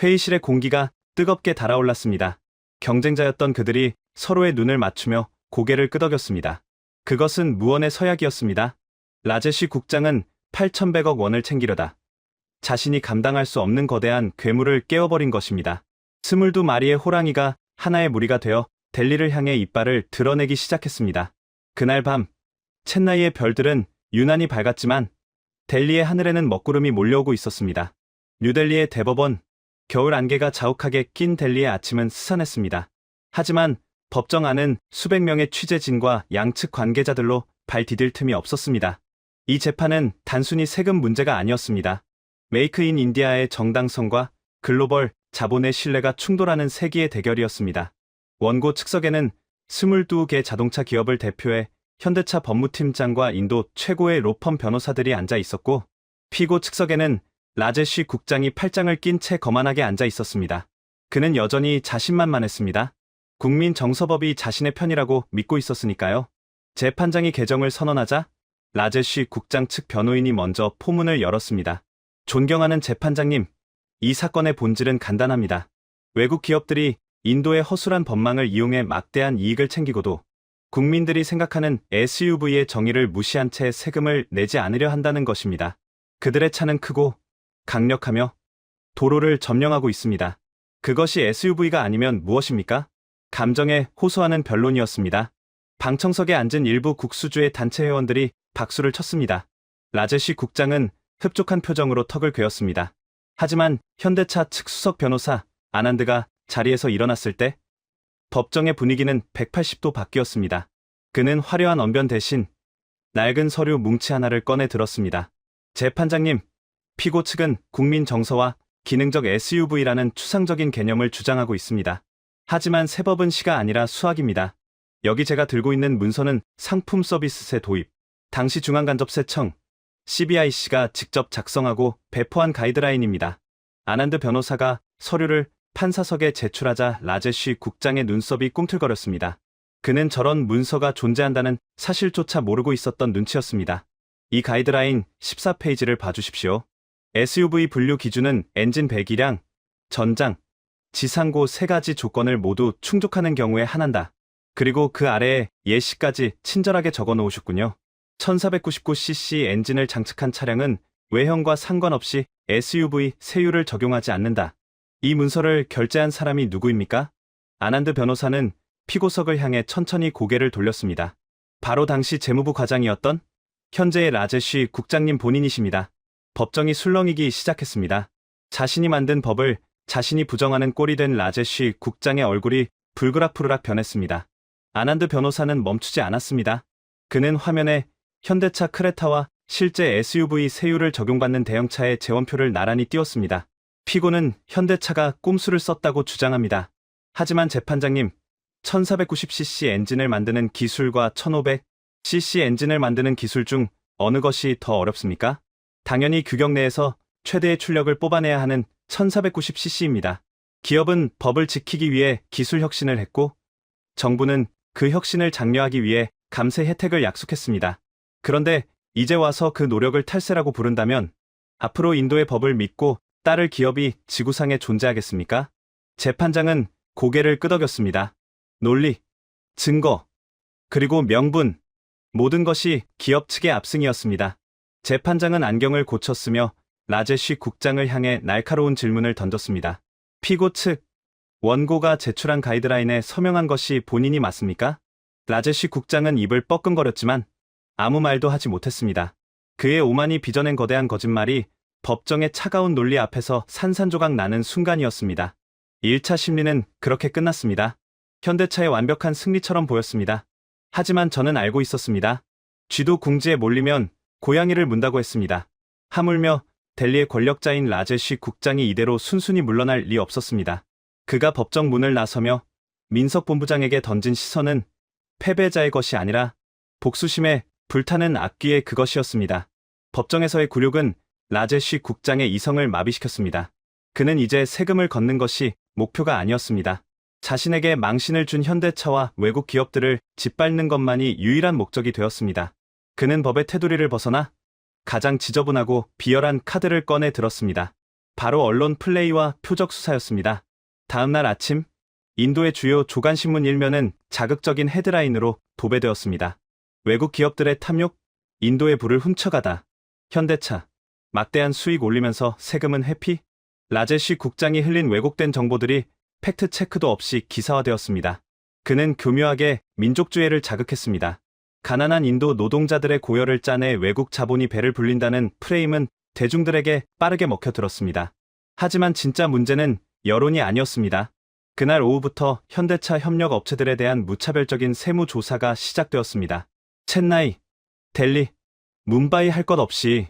S3: 회의실의 공기가 뜨겁게 달아올랐습니다. 경쟁자였던 그들이 서로의 눈을 맞추며 고개를 끄덕였습니다. 그것은 무언의 서약이었습니다. 라제쉬 국장은 8,100억 원을 챙기려다 자신이 감당할 수 없는 거대한 괴물을 깨워버린 것입니다. 22마리의 호랑이가 하나의 무리가 되어 델리를 향해 이빨을 드러내기 시작했습니다. 그날 밤 첸나이의 별들은 유난히 밝았지만 델리의 하늘에는 먹구름이 몰려오고 있었습니다. 뉴델리의 대법원, 겨울 안개가 자욱하게 낀 델리의 아침은 스산했습니다. 하지만 법정 안은 수백 명의 취재진과 양측 관계자들로 발 디딜 틈이 없었습니다. 이 재판은 단순히 세금 문제가 아니었습니다. 메이크 인 인디아의 정당성과 글로벌 자본의 신뢰가 충돌하는 세기의 대결이었습니다. 원고 측석에는 22개 자동차 기업을 대표해 현대차 법무팀장과 인도 최고의 로펌 변호사들이 앉아 있었고, 피고 측석에는 라제쉬 국장이 팔짱을 낀 채 거만하게 앉아 있었습니다. 그는 여전히 자신만만했습니다. 국민정서법이 자신의 편이라고 믿고 있었으니까요. 재판장이 개정을 선언하자 라제쉬 국장 측 변호인이 먼저 포문을 열었습니다. 존경하는 재판장님, 이 사건의 본질은 간단합니다. 외국 기업들이 인도의 허술한 법망을 이용해 막대한 이익을 챙기고도 국민들이 생각하는 SUV의 정의를 무시한 채 세금을 내지 않으려 한다는 것입니다. 그들의 차는 크고 강력하며 도로를 점령하고 있습니다. 그것이 SUV가 아니면 무엇입니까? 감정에 호소하는 변론이었습니다. 방청석에 앉은 일부 국수주의 단체 회원들이 박수를 쳤습니다. 라제쉬 국장은 흡족한 표정으로 턱을 괴었습니다. 하지만 현대차 측 수석 변호사 아난드가 자리에서 일어났을 때 법정의 분위기는 180도 바뀌었습니다. 그는 화려한 언변 대신 낡은 서류 뭉치 하나를 꺼내 들었습니다. 재판장님, 피고 측은 국민 정서와 기능적 SUV라는 추상적인 개념을 주장하고 있습니다. 하지만 세법은 시가 아니라 수학입니다. 여기 제가 들고 있는 문서는 상품 서비스세 도입, 당시 중앙간접세청, CBIC가 직접 작성하고 배포한 가이드라인입니다. 아난드 변호사가 서류를 판사석에 제출하자 라제쉬 국장의 눈썹이 꿈틀거렸습니다. 그는 저런 문서가 존재한다는 사실조차 모르고 있었던 눈치였습니다. 이 가이드라인 14페이지를 봐주십시오. SUV 분류 기준은 엔진 배기량, 전장, 지상고 3가지 조건을 모두 충족하는 경우에 한한다. 그리고 그 아래에 예시까지 친절하게 적어 놓으셨군요. 1499cc 엔진을 장착한 차량은 외형과 상관없이 SUV 세율을 적용하지 않는다. 이 문서를 결제한 사람이 누구입니까? 아난드 변호사는 피고석을 향해 천천히 고개를 돌렸습니다. 바로 당시 재무부 과장이었던 현재의 라제쉬 국장님 본인이십니다. 법정이 술렁이기 시작했습니다. 자신이 만든 법을 자신이 부정하는 꼴이 된 라제쉬 국장의 얼굴이 불그락푸르락 변했습니다. 아난드 변호사는 멈추지 않았습니다. 그는 화면에 현대차 크레타와 실제 SUV 세율을 적용받는 대형차의 재원표를 나란히 띄웠습니다. 피고는 현대차가 꼼수를 썼다고 주장합니다. 하지만 재판장님, 1490cc 엔진을 만드는 기술과 1500, CC 엔진을 만드는 기술 중 어느 것이 더 어렵습니까? 당연히 규격 내에서 최대의 출력을 뽑아내야 하는 1490cc입니다. 기업은 법을 지키기 위해 기술 혁신을 했고, 정부는 그 혁신을 장려하기 위해 감세 혜택을 약속했습니다. 그런데 이제 와서 그 노력을 탈세라고 부른다면 앞으로 인도의 법을 믿고 따를 기업이 지구상에 존재하겠습니까? 재판장은 고개를 끄덕였습니다. 논리, 증거, 그리고 명분, 모든 것이 기업 측의 압승이었습니다. 재판장은 안경을 고쳤으며 라제쉬 국장을 향해 날카로운 질문을 던졌습니다. 피고 측, 원고가 제출한 가이드라인에 서명한 것이 본인이 맞습니까? 라제쉬 국장은 입을 뻐끔거렸지만 아무 말도 하지 못했습니다. 그의 오만이 빚어낸 거대한 거짓말이 법정의 차가운 논리 앞에서 산산조각 나는 순간이었습니다. 1차 심리는 그렇게 끝났습니다. 현대차의 완벽한 승리처럼 보였습니다. 하지만 저는 알고 있었습니다. 쥐도 궁지에 몰리면 고양이를 문다고 했습니다. 하물며 델리의 권력자인 라제쉬 국장이 이대로 순순히 물러날 리 없었습니다. 그가 법정 문을 나서며 민석본부장에게 던진 시선은 패배자의 것이 아니라 복수심에 불타는 악귀의 그것이었습니다. 법정에서의 굴욕은 라제쉬 국장의 이성을 마비시켰습니다. 그는 이제 세금을 걷는 것이 목표가 아니었습니다. 자신에게 망신을 준 현대차와 외국 기업들을 짓밟는 것만이 유일한 목적이 되었습니다. 그는 법의 테두리를 벗어나 가장 지저분하고 비열한 카드를 꺼내 들었습니다. 바로 언론 플레이와 표적 수사였습니다. 다음 날 아침, 인도의 주요 조간신문 1면은 자극적인 헤드라인으로 도배되었습니다. 외국 기업들의 탐욕, 인도의 부를 훔쳐가다. 현대차, 막대한 수익 올리면서 세금은 회피? 라제쉬 국장이 흘린 왜곡된 정보들이 팩트체크도 없이 기사화되었습니다. 그는 교묘하게 민족주의를 자극했습니다. 가난한 인도 노동자들의 고열을 짜내 외국 자본이 배를 불린다는 프레임은 대중들에게 빠르게 먹혀들었습니다. 하지만 진짜 문제는 여론이 아니었습니다. 그날 오후부터 현대차 협력 업체들에 대한 무차별적인 세무 조사가 시작되었습니다. 첸나이, 델리, 뭄바이 할 것 없이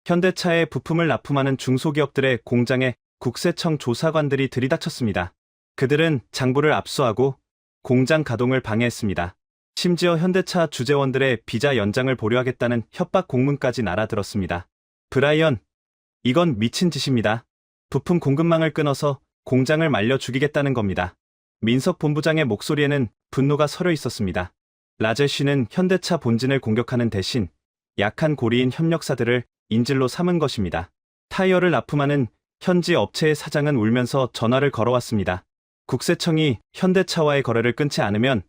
S3: 현대차의 부품을 납품하는 중소기업들의 공장에 국세청 조사관들이 들이닥쳤습니다. 그들은 장부를 압수하고 공장 가동을 방해했습니다. 심지어 현대차 주재원들의 비자 연장을 보류하겠다는 협박 공문까지 날아들었습니다. 브라이언, 이건 미친 짓입니다. 부품 공급망을 끊어서 공장을 말려 죽이겠다는 겁니다. 민석 본부장의 목소리에는 분노가 서려 있었습니다. 라제쉬는 현대차 본진을 공격하는 대신 약한 고리인 협력사들을 인질로 삼은 것입니다. 타이어를 납품하는 현지 업체의 사장은 울면서 전화를 걸어왔습니다. 국세청이 현대차와의 거래를 끊지 않으면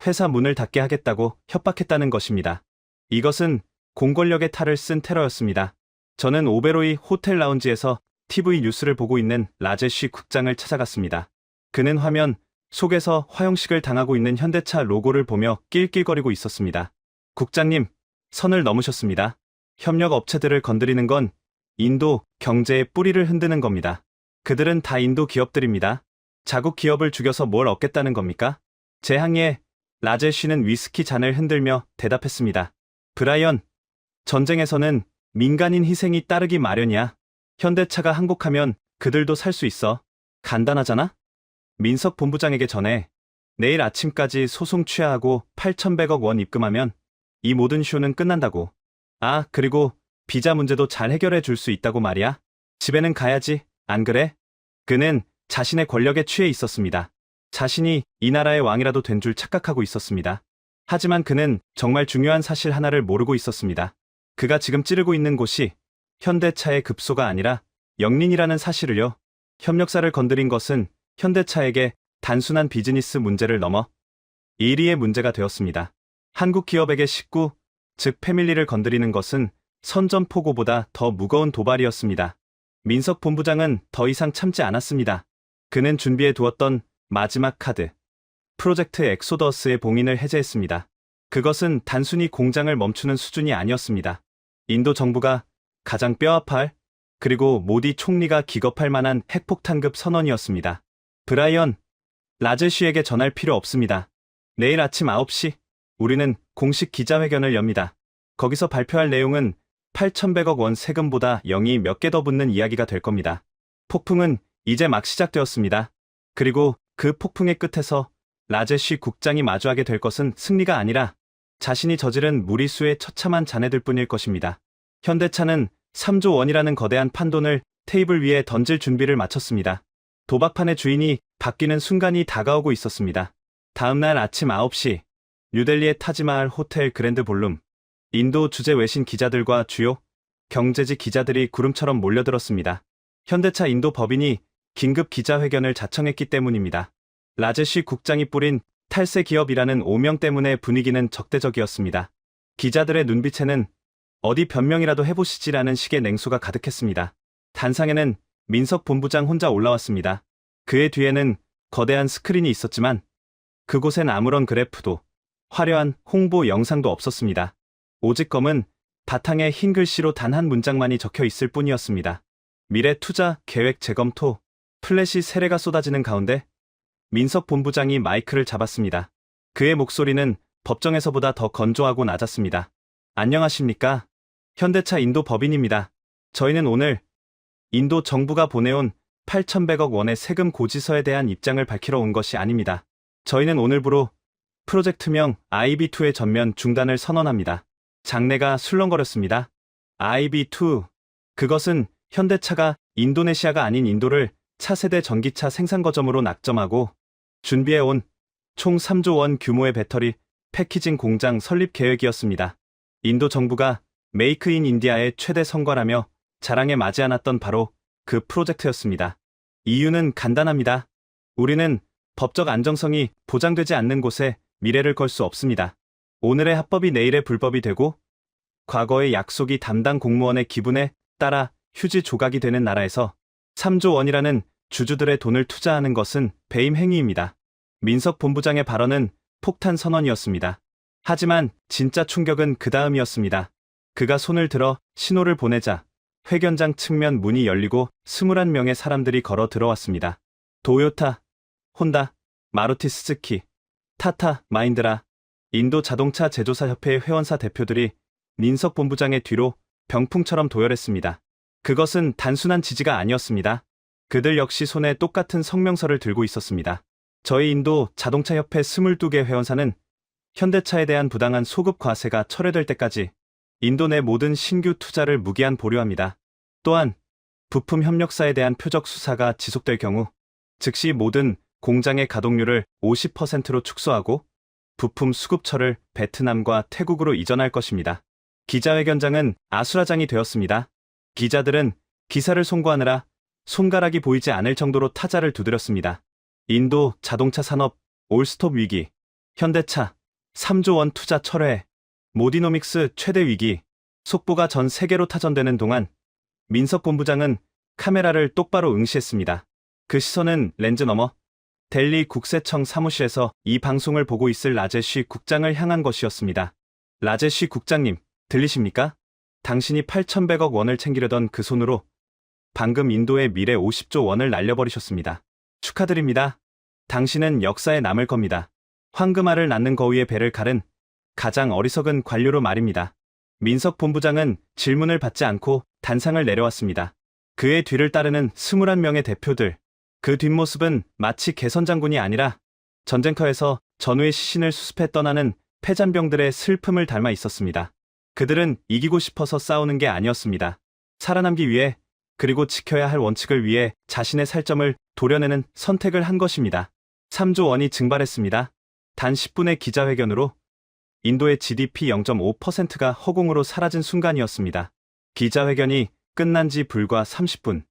S3: 회사 문을 닫게 하겠다고 협박했다는 것입니다. 이것은 공권력의 탈을 쓴 테러였습니다. 저는 오베로이 호텔 라운지에서 TV 뉴스를 보고 있는 라제쉬 국장을 찾아갔습니다. 그는 화면 속에서 화형식을 당하고 있는 현대차 로고를 보며 낄낄거리고 있었습니다. 국장님, 선을 넘으셨습니다. 협력 업체들을 건드리는 건 인도 경제의 뿌리를 흔드는 겁니다. 그들은 다 인도 기업들입니다. 자국 기업을 죽여서 뭘 얻겠다는 겁니까? 제 항의에 라제쉬는 위스키 잔을 흔들며 대답했습니다. 브라이언, 전쟁에서는 민간인 희생이 따르기 마련이야. 현대차가 항복하면 그들도 살 수 있어. 간단하잖아? 민석 본부장에게 전해 내일 아침까지 소송 취하하고 8,100억 원 입금하면 이 모든 쇼는 끝난다고. 아, 그리고 비자 문제도 잘 해결해 줄 수 있다고 말이야. 집에는 가야지, 안 그래? 그는 자신의 권력에 취해 있었습니다. 자신이 이 나라의 왕이라도 된 줄 착각하고 있었습니다. 하지만 그는 정말 중요한 사실 하나를 모르고 있었습니다. 그가 지금 찌르고 있는 곳이 현대차의 급소가 아니라 영린이라는 사실을요. 협력사를 건드린 것은 현대차에게 단순한 비즈니스 문제를 넘어 일위의 문제가 되었습니다. 한국 기업에게 식구, 즉 패밀리를 건드리는 것은 선전포고보다 더 무거운 도발이었습니다. 민석 본부장은 더 이상 참지 않았습니다. 그는 준비해 두었던 마지막 카드, 프로젝트 엑소더스의 봉인을 해제했습니다. 그것은 단순히 공장을 멈추는 수준이 아니었습니다. 인도 정부가 가장 뼈아파할, 그리고 모디 총리가 기겁할 만한 핵폭탄급 선언이었습니다. 브라이언, 라제쉬에게 전할 필요 없습니다. 내일 아침 9시, 우리는 공식 기자회견을 엽니다. 거기서 발표할 내용은 8,100억 원 세금보다 0이 몇 개 더 붙는 이야기가 될 겁니다. 폭풍은 이제 막 시작되었습니다. 그리고 그 폭풍의 끝에서 라제쉬 국장이 마주하게 될 것은 승리가 아니라 자신이 저지른 무리수의 처참한 잔해들 뿐일 것입니다. 현대차는 3조 원이라는 거대한 판돈을 테이블 위에 던질 준비를 마쳤습니다. 도박판의 주인이 바뀌는 순간이 다가오고 있었습니다. 다음 날 아침 9시, 뉴델리의 타지마할 호텔 그랜드 볼룸. 인도 주재 외신 기자들과 주요 경제지 기자들이 구름처럼 몰려들었습니다. 현대차 인도 법인이 긴급 기자회견을 자청했기 때문입니다. 라제쉬 국장이 뿌린 탈세 기업이라는 오명 때문에 분위기는 적대적이었습니다. 기자들의 눈빛에는 어디 변명이라도 해보시지라는 식의 냉소가 가득했습니다. 단상에는 민석 본부장 혼자 올라왔습니다. 그의 뒤에는 거대한 스크린이 있었지만 그곳엔 아무런 그래프도 화려한 홍보 영상도 없었습니다. 오직 검은 바탕에 흰 글씨로 단 한 문장만이 적혀 있을 뿐이었습니다. 미래 투자 계획 재검토. 플래시 세례가 쏟아지는 가운데 민석 본부장이 마이크를 잡았습니다. 그의 목소리는 법정에서보다 더 건조하고 낮았습니다. 안녕하십니까? 현대차 인도 법인입니다. 저희는 오늘 인도 정부가 보내온 8,100억 원의 세금 고지서에 대한 입장을 밝히러 온 것이 아닙니다. 저희는 오늘부로 프로젝트명 IB2의 전면 중단을 선언합니다. 장내가 술렁거렸습니다. IB2. 그것은 현대차가 인도네시아가 아닌 인도를 차세대 전기차 생산 거점으로 낙점하고 준비해온 총 3조 원 규모의 배터리 패키징 공장 설립 계획이었습니다. 인도 정부가 메이크 인 인디아의 최대 성과라며 자랑에 맞지 않았던 바로 그 프로젝트였습니다. 이유는 간단합니다. 우리는 법적 안정성이 보장되지 않는 곳에 미래를 걸 수 없습니다. 오늘의 합법이 내일의 불법이 되고 과거의 약속이 담당 공무원의 기분에 따라 휴지 조각이 되는 나라에서 3조 원이라는 주주들의 돈을 투자하는 것은 배임 행위입니다. 민석 본부장의 발언은 폭탄 선언이었습니다. 하지만 진짜 충격은 그 다음이었습니다. 그가 손을 들어 신호를 보내자 회견장 측면 문이 열리고 21명의 사람들이 걸어 들어왔습니다. 도요타, 혼다, 마루티 스즈키, 타타, 마힌드라, 인도 자동차 제조사 협회의 회원사 대표들이 민석 본부장의 뒤로 병풍처럼 도열했습니다. 그것은 단순한 지지가 아니었습니다. 그들 역시 손에 똑같은 성명서를 들고 있었습니다. 저희 인도 자동차 협회 22개 회원사는 현대차에 대한 부당한 소급 과세가 철회될 때까지 인도 내 모든 신규 투자를 무기한 보류합니다. 또한 부품 협력사에 대한 표적 수사가 지속될 경우 즉시 모든 공장의 가동률을 50%로 축소하고 부품 수급처를 베트남과 태국으로 이전할 것입니다. 기자회견장은 아수라장이 되었습니다. 기자들은 기사를 송고하느라 손가락이 보이지 않을 정도로 타자를 두드렸습니다. 인도 자동차 산업 올스톱 위기, 현대차 3조 원 투자 철회, 모디노믹스 최대 위기, 속보가 전 세계로 타전되는 동안 민석 본부장은 카메라를 똑바로 응시했습니다. 그 시선은 렌즈 너머 델리 국세청 사무실에서 이 방송을 보고 있을 라제쉬 국장을 향한 것이었습니다. 라제쉬 국장님, 들리십니까? 당신이 8,100억 원을 챙기려던 그 손으로 방금 인도의 미래 50조 원을 날려버리셨습니다. 축하드립니다. 당신은 역사에 남을 겁니다. 황금알을 낳는 거위의 배를 가른 가장 어리석은 관료로 말입니다. 민석 본부장은 질문을 받지 않고 단상을 내려왔습니다. 그의 뒤를 따르는 21명의 대표들. 그 뒷모습은 마치 개선장군이 아니라 전쟁터에서 전우의 시신을 수습해 떠나는 패잔병들의 슬픔을 닮아 있었습니다. 그들은 이기고 싶어서 싸우는 게 아니었습니다. 살아남기 위해 그리고 지켜야 할 원칙을 위해 자신의 살점을 도려내는 선택을 한 것입니다. 3조 원이 증발했습니다. 단 10분의 기자회견으로 인도의 GDP 0.5%가 허공으로 사라진 순간이었습니다. 기자회견이 끝난 지 불과 30분.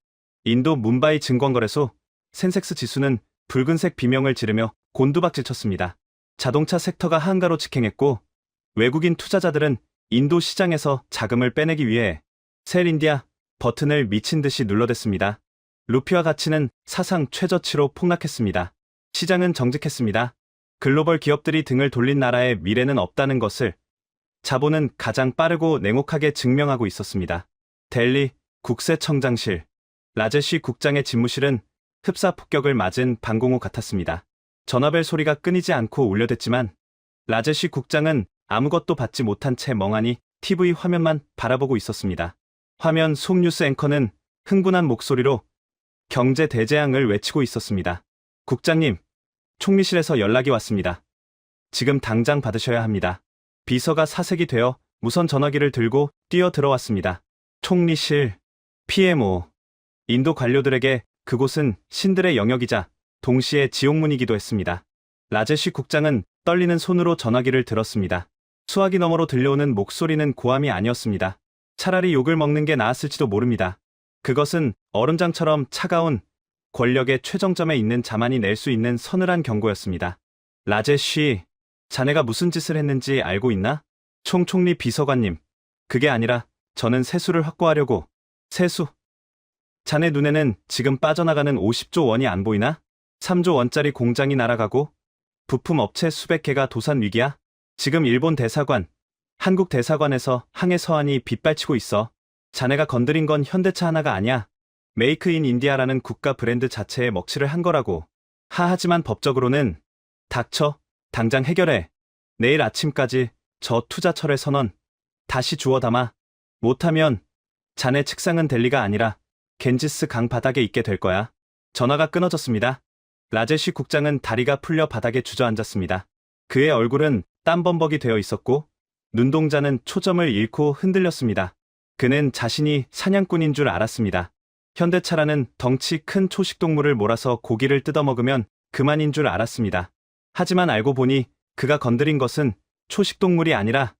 S3: 인도 뭄바이 증권거래소 센섹스 지수는 붉은색 비명을 지르며 곤두박질쳤습니다. 자동차 섹터가 한가로 직행했고 외국인 투자자들은 인도 시장에서 자금을 빼내기 위해 셀 인디아 버튼을 미친 듯이 눌러댔습니다. 루피와 가치는 사상 최저치로 폭락했습니다. 시장은 정직했습니다. 글로벌 기업들이 등을 돌린 나라의 미래는 없다는 것을 자본은 가장 빠르고 냉혹하게 증명하고 있었습니다. 델리 국세청장실. 라제쉬 국장의 집무실은 흡사 폭격을 맞은 방공호 같았습니다. 전화벨 소리가 끊이지 않고 울려댔지만 라제쉬 국장은 아무것도 받지 못한 채 멍하니 TV 화면만 바라보고 있었습니다. 화면 속 뉴스 앵커는 흥분한 목소리로 경제 대재앙을 외치고 있었습니다. 국장님, 총리실에서 연락이 왔습니다. 지금 당장 받으셔야 합니다. 비서가 사색이 되어 무선 전화기를 들고 뛰어 들어왔습니다. 총리실, PMO. 인도 관료들에게 그곳은 신들의 영역이자 동시에 지옥문이기도 했습니다. 라제쉬 국장은 떨리는 손으로 전화기를 들었습니다. 수화기 너머로 들려오는 목소리는 고함이 아니었습니다. 차라리 욕을 먹는 게 나았을지도 모릅니다. 그것은 얼음장처럼 차가운 권력의 최정점에 있는 자만이 낼 수 있는 서늘한 경고였습니다. 라제쉬, 자네가 무슨 짓을 했는지 알고 있나? 총리 비서관님, 그게 아니라 저는 세수를 확보하려고. 세수? 자네 눈에는 지금 빠져나가는 50조 원이 안 보이나? 3조 원짜리 공장이 날아가고 부품 업체 수백 개가 도산 위기야? 지금 일본 대사관, 한국 대사관에서 항해 서한이 빗발치고 있어. 자네가 건드린 건 현대차 하나가 아니야. 메이크 인 인디아라는 국가 브랜드 자체에 먹칠을 한 거라고. 하지만 법적으로는 닥쳐, 당장 해결해. 내일 아침까지 저 투자 철회 선언 다시 주워 담아. 못하면 자네 책상은 델리가 아니라 겐지스 강 바닥에 있게 될 거야. 전화가 끊어졌습니다. 라제쉬 국장은 다리가 풀려 바닥에 주저앉았습니다. 그의 얼굴은 땀범벅이 되어 있었고 눈동자는 초점을 잃고 흔들렸습니다. 그는 자신이 사냥꾼인 줄 알았습니다. 현대차라는 덩치 큰 초식동물을 몰아서 고기를 뜯어먹으면 그만인 줄 알았습니다. 하지만 알고 보니 그가 건드린 것은 초식동물이 아니라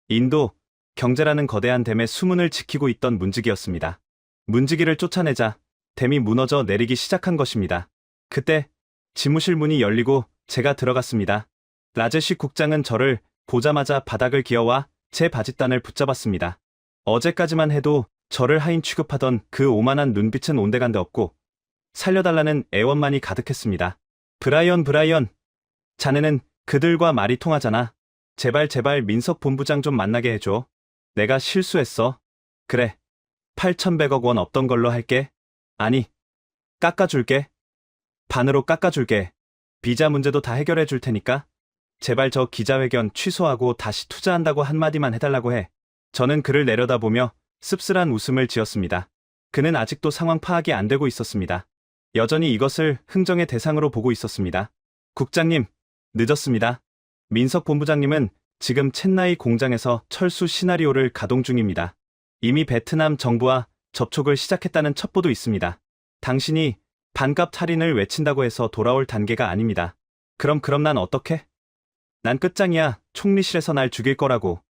S3: 인도 경제라는 거대한 댐의 수문을 지키고 있던 문지기였습니다. 문지기를 쫓아내자 댐이 무너져 내리기 시작한 것입니다. 그때 지무실 문이 열리고 제가 들어갔습니다. 라제쉬 국장은 저를 보자마자 바닥을 기어와 제 바짓단을 붙잡았습니다. 어제까지만 해도 저를 하인 취급하던 그 오만한 눈빛은 온데간데 없고 살려달라는 애원만이 가득했습니다. 브라이언, 자네는 그들과 말이 통하잖아. 제발 민석 본부장 좀 만나게 해줘. 내가 실수했어. 그래. 8,100억 원 없던 걸로 할게. 아니, 깎아줄게. 반으로 깎아줄게. 비자 문제도 다 해결해 줄 테니까 제발 저 기자회견 취소하고 다시 투자한다고 한마디만 해달라고 해. 저는 그를 내려다보며 씁쓸한 웃음을 지었습니다. 그는 아직도 상황 파악이 안 되고 있었습니다. 여전히 이것을 흥정의 대상으로 보고 있었습니다. 국장님, 늦었습니다. 민석 본부장님은 지금 첸나이 공장에서 철수 시나리오를 가동 중입니다. 이미 베트남 정부와 접촉을 시작했다는 첩보도 있습니다. 당신이 반값 할인을 외친다고 해서 돌아올 단계가 아닙니다. 그럼 난 어떡해? 난 끝장이야. 총리실에서 날 죽일 거라고.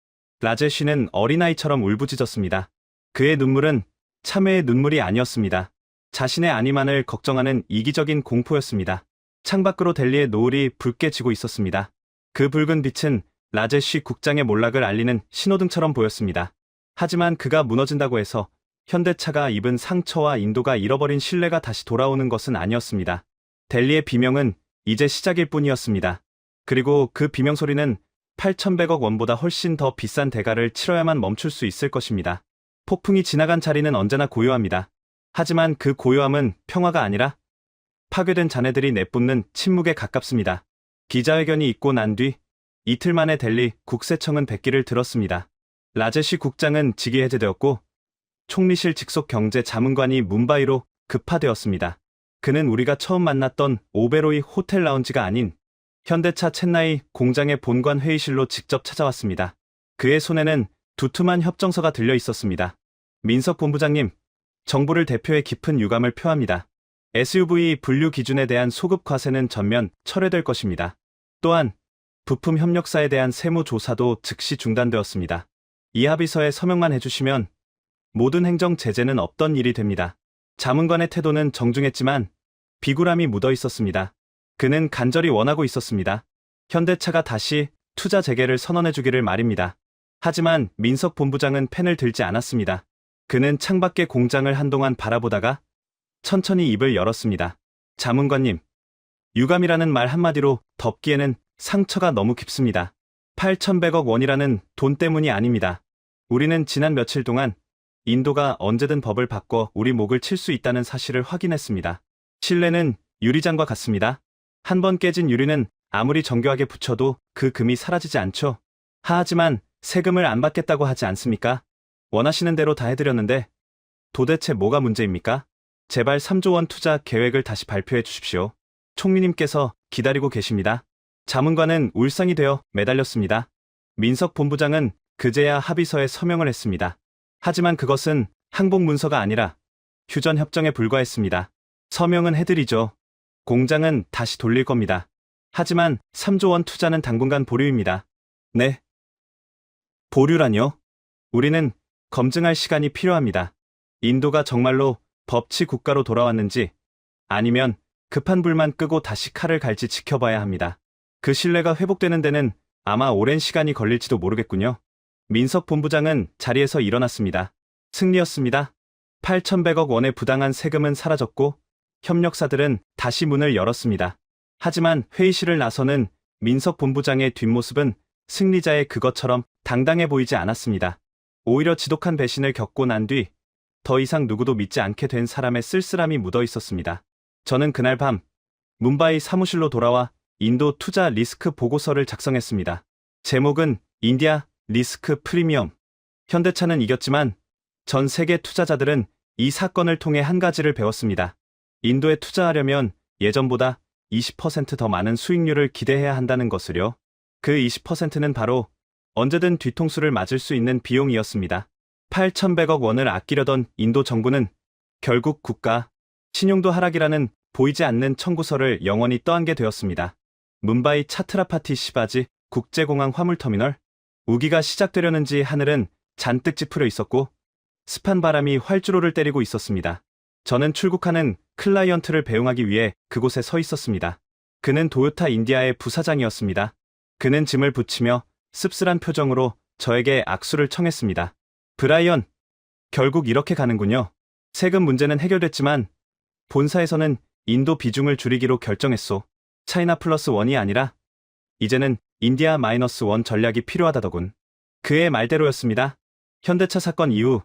S3: 라제쉬는 어린아이처럼 울부짖었습니다. 그의 눈물은 참회의 눈물이 아니었습니다. 자신의 안위만을 걱정하는 이기적인 공포였습니다. 창밖으로 델리의 노을이 붉게 지고 있었습니다. 그 붉은 빛은 라제쉬 국장의 몰락을 알리는 신호등처럼 보였습니다. 하지만 그가 무너진다고 해서 현대차가 입은 상처와 인도가 잃어버린 신뢰가 다시 돌아오는 것은 아니었습니다. 델리의 비명은 이제 시작일 뿐이었습니다. 그리고 그 비명 소리는 8,100억 원보다 훨씬 더 비싼 대가를 치러야만 멈출 수 있을 것입니다. 폭풍이 지나간 자리는 언제나 고요합니다. 하지만 그 고요함은 평화가 아니라 파괴된 자네들이 내뿜는 침묵에 가깝습니다. 기자회견이 있고 난 뒤 이틀 만에 델리 국세청은 백기를 들었습니다. 라제쉬 국장은 직위 해제되었고 총리실 직속 경제자문관이 뭄바이로 급파되었습니다. 그는 우리가 처음 만났던 오베로이 호텔 라운지가 아닌 현대차 첸나이 공장의 본관 회의실로 직접 찾아왔습니다. 그의 손에는 두툼한 협정서가 들려 있었습니다. 민석 본부장님, 정부를 대표해 깊은 유감을 표합니다. SUV 분류 기준에 대한 소급 과세는 전면 철회될 것입니다. 또한 부품 협력사에 대한 세무 조사도 즉시 중단되었습니다. 이 합의서에 서명만 해주시면 모든 행정 제재는 없던 일이 됩니다. 자문관의 태도는 정중했지만 비굴함이 묻어 있었습니다. 그는 간절히 원하고 있었습니다. 현대차가 다시 투자 재개를 선언해주기를 말입니다. 하지만 민석 본부장은 펜을 들지 않았습니다. 그는 창밖의 공장을 한동안 바라보다가 천천히 입을 열었습니다. 자문관님, 유감이라는 말 한마디로 덮기에는 상처가 너무 깊습니다. 8,100억 원이라는 돈 때문이 아닙니다. 우리는 지난 며칠 동안 인도가 언제든 법을 바꿔 우리 목을 칠 수 있다는 사실을 확인했습니다. 신뢰는 유리장과 같습니다. 한 번 깨진 유리는 아무리 정교하게 붙여도 그 금이 사라지지 않죠. 하지만 세금을 안 받겠다고 하지 않습니까? 원하시는 대로 다 해드렸는데 도대체 뭐가 문제입니까? 제발 3조 원 투자 계획을 다시 발표해 주십시오. 총리님께서 기다리고 계십니다. 자문관은 울상이 되어 매달렸습니다. 민석 본부장은 그제야 합의서에 서명을 했습니다. 하지만 그것은 항복 문서가 아니라 휴전 협정에 불과했습니다. 서명은 해드리죠. 공장은 다시 돌릴 겁니다. 하지만 3조 원 투자는 당분간 보류입니다. 네. 보류라뇨? 우리는 검증할 시간이 필요합니다. 인도가 정말로 법치 국가로 돌아왔는지 아니면 급한 불만 끄고 다시 칼을 갈지 지켜봐야 합니다. 그 신뢰가 회복되는 데는 아마 오랜 시간이 걸릴지도 모르겠군요. 민석 본부장은 자리에서 일어났습니다. 승리였습니다. 8,100억 원의 부당한 세금은 사라졌고 협력사들은 다시 문을 열었습니다. 하지만 회의실을 나서는 민석 본부장의 뒷모습은 승리자의 그것처럼 당당해 보이지 않았습니다. 오히려 지독한 배신을 겪고 난 뒤 더 이상 누구도 믿지 않게 된 사람의 쓸쓸함이 묻어 있었습니다. 저는 그날 밤 뭄바이 사무실로 돌아와 인도 투자 리스크 보고서를 작성했습니다. 제목은 인디아 리스크 프리미엄. 현대차는 이겼지만 전 세계 투자자들은 이 사건을 통해 한 가지를 배웠습니다. 인도에 투자하려면 예전보다 20% 더 많은 수익률을 기대해야 한다는 것을요. 그 20%는 바로 언제든 뒤통수를 맞을 수 있는 비용이었습니다. 8,100억 원을 아끼려던 인도 정부는 결국 국가 신용도 하락이라는 보이지 않는 청구서를 영원히 떠안게 되었습니다. 뭄바이 차트라파티 시바지 국제공항 화물터미널. 우기가 시작되려는지 하늘은 잔뜩 찌푸려 있었고 습한 바람이 활주로를 때리고 있었습니다. 저는 출국하는 클라이언트를 배웅하기 위해 그곳에 서 있었습니다. 그는 도요타 인디아의 부사장이었습니다. 그는 짐을 붙이며 씁쓸한 표정으로 저에게 악수를 청했습니다. 브라이언, 결국 이렇게 가는군요. 세금 문제는 해결됐지만 본사에서는 인도 비중을 줄이기로 결정했소. 차이나 플러스 원이 아니라 이제는 인디아 마이너스 원 전략이 필요하다더군. 그의 말대로였습니다. 현대차 사건 이후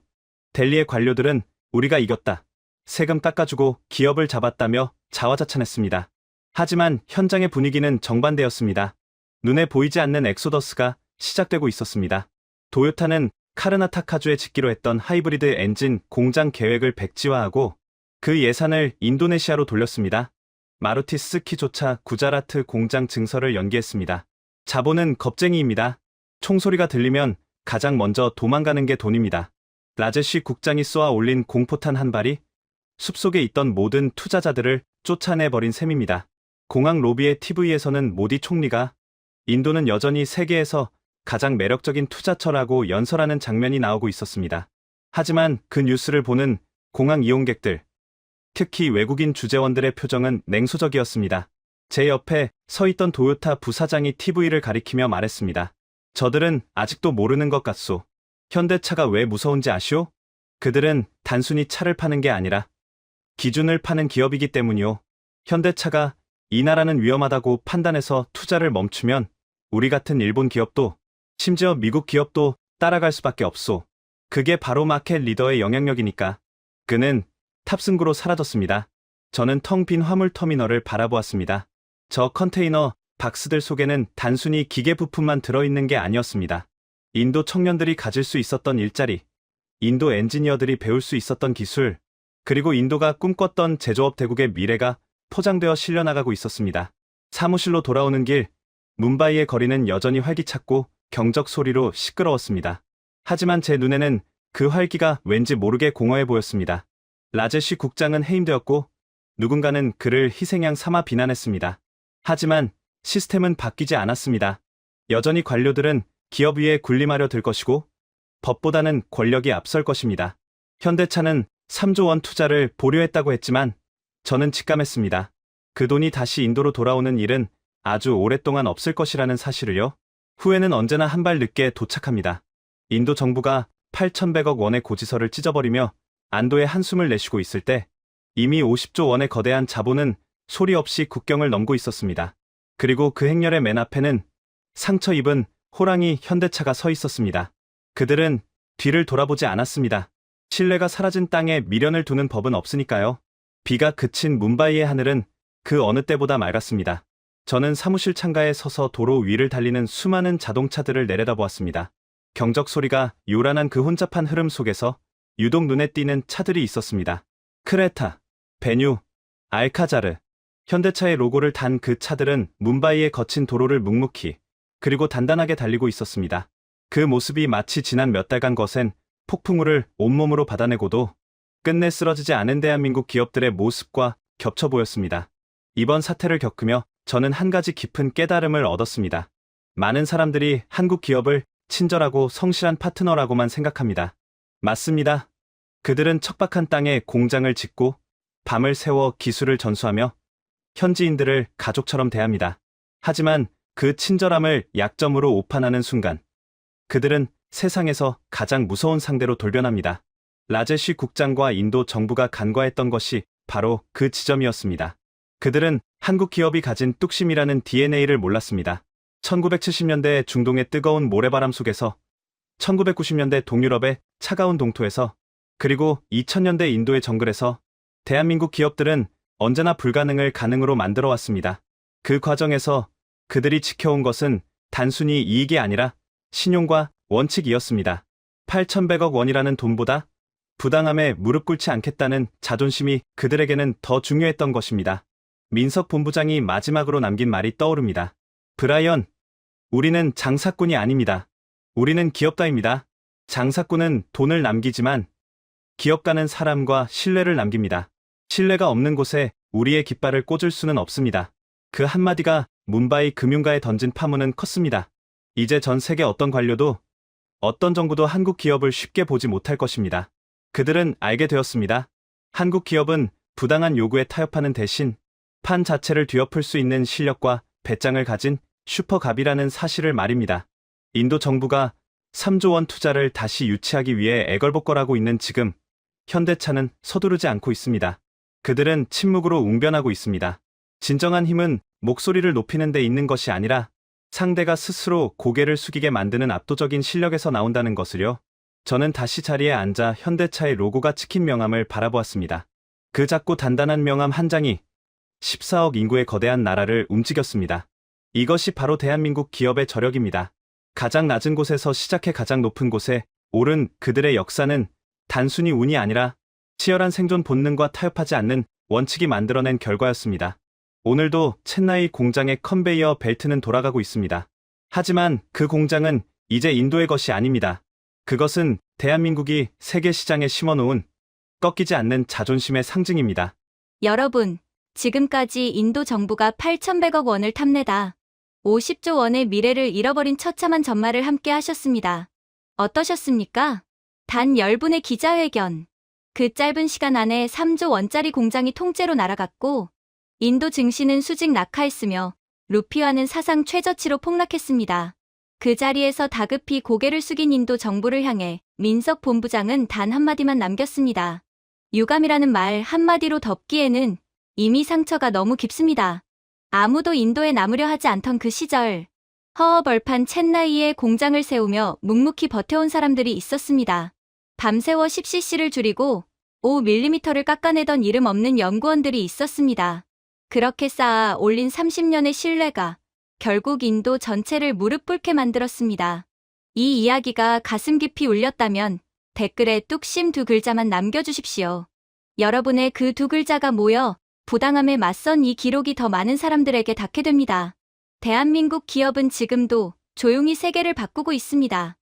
S3: 델리의 관료들은 우리가 이겼다, 세금 깎아주고 기업을 잡았다며 자화자찬했습니다. 하지만 현장의 분위기는 정반대였습니다. 눈에 보이지 않는 엑소더스가 시작되고 있었습니다. 도요타는 카르나타카주에 짓기로 했던 하이브리드 엔진 공장 계획을 백지화하고 그 예산을 인도네시아로 돌렸습니다. 마루티 스즈키조차 구자라트 공장 증설을 연기했습니다. 자본은 겁쟁이입니다. 총소리가 들리면 가장 먼저 도망가는 게 돈입니다. 라제쉬 국장이 쏘아 올린 공포탄 한 발이 숲속에 있던 모든 투자자들을 쫓아내버린 셈입니다. 공항 로비의 TV에서는 모디 총리가 인도는 여전히 세계에서 가장 매력적인 투자처라고 연설하는 장면이 나오고 있었습니다. 하지만 그 뉴스를 보는 공항 이용객들, 특히 외국인 주재원들의 표정은 냉소적이었습니다. 제 옆에 서 있던 도요타 부사장이 TV를 가리키며 말했습니다. 저들은 아직도 모르는 것 같소. 현대차가 왜 무서운지 아시오? 그들은 단순히 차를 파는 게 아니라 기준을 파는 기업이기 때문이오. 현대차가 이 나라는 위험하다고 판단해서 투자를 멈추면 우리 같은 일본 기업도 심지어 미국 기업도 따라갈 수밖에 없소. 그게 바로 마켓 리더의 영향력이니까. 그는 탑승구로 사라졌습니다. 저는 텅 빈 화물터미널을 바라보았습니다. 저 컨테이너 박스들 속에는 단순히 기계 부품만 들어있는 게 아니었습니다. 인도 청년들이 가질 수 있었던 일자리, 인도 엔지니어들이 배울 수 있었던 기술, 그리고 인도가 꿈꿨던 제조업 대국의 미래가 포장되어 실려나가고 있었습니다. 사무실로 돌아오는 길, 뭄바이의 거리는 여전히 활기찼고 경적 소리로 시끄러웠습니다. 하지만 제 눈에는 그 활기가 왠지 모르게 공허해 보였습니다. 라제쉬 국장은 해임되었고 누군가는 그를 희생양 삼아 비난했습니다. 하지만 시스템은 바뀌지 않았습니다. 여전히 관료들은 기업 위에 군림하려 들 것이고 법보다는 권력이 앞설 것입니다. 현대차는 3조 원 투자를 보류했다고 했지만 저는 직감했습니다. 그 돈이 다시 인도로 돌아오는 일은 아주 오랫동안 없을 것이라는 사실을요. 후회는 언제나 한 발 늦게 도착합니다. 인도 정부가 8,100억 원의 고지서를 찢어버리며 안도의 한숨을 내쉬고 있을 때 이미 50조 원의 거대한 자본은 소리 없이 국경을 넘고 있었습니다. 그리고 그 행렬의 맨 앞에는 상처 입은 호랑이 현대차가 서 있었습니다. 그들은 뒤를 돌아보지 않았습니다. 신뢰가 사라진 땅에 미련을 두는 법은 없으니까요. 비가 그친 뭄바이의 하늘은 그 어느 때보다 맑았습니다. 저는 사무실 창가에 서서 도로 위를 달리는 수많은 자동차들을 내려다보았습니다. 경적 소리가 요란한 그 혼잡한 흐름 속에서 유독 눈에 띄는 차들이 있었습니다. 크레타, 베뉴, 알카자르. 현대차의 로고를 단 그 차들은 뭄바이의 거친 도로를 묵묵히, 그리고 단단하게 달리고 있었습니다. 그 모습이 마치 지난 몇 달간 거센 폭풍우를 온몸으로 받아내고도 끝내 쓰러지지 않은 대한민국 기업들의 모습과 겹쳐 보였습니다. 이번 사태를 겪으며 저는 한 가지 깊은 깨달음을 얻었습니다. 많은 사람들이 한국 기업을 친절하고 성실한 파트너라고만 생각합니다. 맞습니다. 그들은 척박한 땅에 공장을 짓고 밤을 새워 기술을 전수하며 현지인들을 가족처럼 대합니다. 하지만 그 친절함을 약점으로 오판하는 순간 그들은 세상에서 가장 무서운 상대로 돌변합니다. 라제시 국장과 인도 정부가 간과했던 것이 바로 그 지점이었습니다. 그들은 한국 기업이 가진 뚝심이라는 DNA를 몰랐습니다. 1970년대 중동의 뜨거운 모래바람 속에서, 1990년대 동유럽의 차가운 동토에서, 그리고 2000년대 인도의 정글에서 대한민국 기업들은 언제나 불가능을 가능으로 만들어 왔습니다. 그 과정에서 그들이 지켜온 것은 단순히 이익이 아니라 신용과 원칙이었습니다. 8,100억 원이라는 돈보다 부당함에 무릎 꿇지 않겠다는 자존심이 그들에게는 더 중요했던 것입니다. 민석 본부장이 마지막으로 남긴 말이 떠오릅니다. 브라이언, 우리는 장사꾼이 아닙니다. 우리는 기업가입니다. 장사꾼은 돈을 남기지만 기업가는 사람과 신뢰를 남깁니다. 신뢰가 없는 곳에 우리의 깃발을 꽂을 수는 없습니다. 그 한마디가 뭄바이 금융가에 던진 파문은 컸습니다. 이제 전 세계 어떤 관료도, 어떤 정부도 한국 기업을 쉽게 보지 못할 것입니다. 그들은 알게 되었습니다. 한국 기업은 부당한 요구에 타협하는 대신 판 자체를 뒤엎을 수 있는 실력과 배짱을 가진 슈퍼갑이라는 사실을 말입니다. 인도 정부가 3조 원 투자를 다시 유치하기 위해 애걸복걸하고 있는 지금, 현대차는 서두르지 않고 있습니다. 그들은 침묵으로 웅변하고 있습니다. 진정한 힘은 목소리를 높이는 데 있는 것이 아니라 상대가 스스로 고개를 숙이게 만드는 압도적인 실력에서 나온다는 것을요. 저는 다시 자리에 앉아 현대차의 로고가 찍힌 명함을 바라보았습니다. 그 작고 단단한 명함 한 장이 14억 인구의 거대한 나라를 움직였습니다. 이것이 바로 대한민국 기업의 저력입니다. 가장 낮은 곳에서 시작해 가장 높은 곳에 오른 그들의 역사는 단순히 운이 아니라 치열한 생존 본능과 타협하지 않는 원칙이 만들어낸 결과였습니다. 오늘도 첸나이 공장의 컨베이어 벨트는 돌아가고 있습니다. 하지만 그 공장은 이제 인도의 것이 아닙니다. 그것은 대한민국이 세계 시장에 심어놓은 꺾이지 않는 자존심의 상징입니다.
S4: 여러분, 지금까지 인도 정부가 8,100억 원을 탐내다 50조 원의 미래를 잃어버린 처참한 전말을 함께 하셨습니다. 어떠셨습니까? 단 10분의 기자회견. 그 짧은 시간 안에 3조 원짜리 공장이 통째로 날아갔고 인도 증시는 수직 낙하했으며 루피화는 사상 최저치로 폭락했습니다. 그 자리에서 다급히 고개를 숙인 인도 정부를 향해 민석 본부장은 단 한마디만 남겼습니다. 유감이라는 말 한마디로 덮기에는 이미 상처가 너무 깊습니다. 아무도 인도에 남으려 하지 않던 그 시절, 허허벌판 첸나이에 공장을 세우며 묵묵히 버텨온 사람들이 있었습니다. 밤새워 10cc를 줄이고 5mm를 깎아내던 이름 없는 연구원들이 있었습니다. 그렇게 쌓아 올린 30년의 신뢰가 결국 인도 전체를 무릎 꿇게 만들었습니다. 이 이야기가 가슴 깊이 울렸다면 댓글에 뚝심 2글자만 남겨주십시오. 여러분의 그 2글자가 모여 부당함에 맞선 이 기록이 더 많은 사람들에게 닿게 됩니다. 대한민국 기업은 지금도 조용히 세계를 바꾸고 있습니다.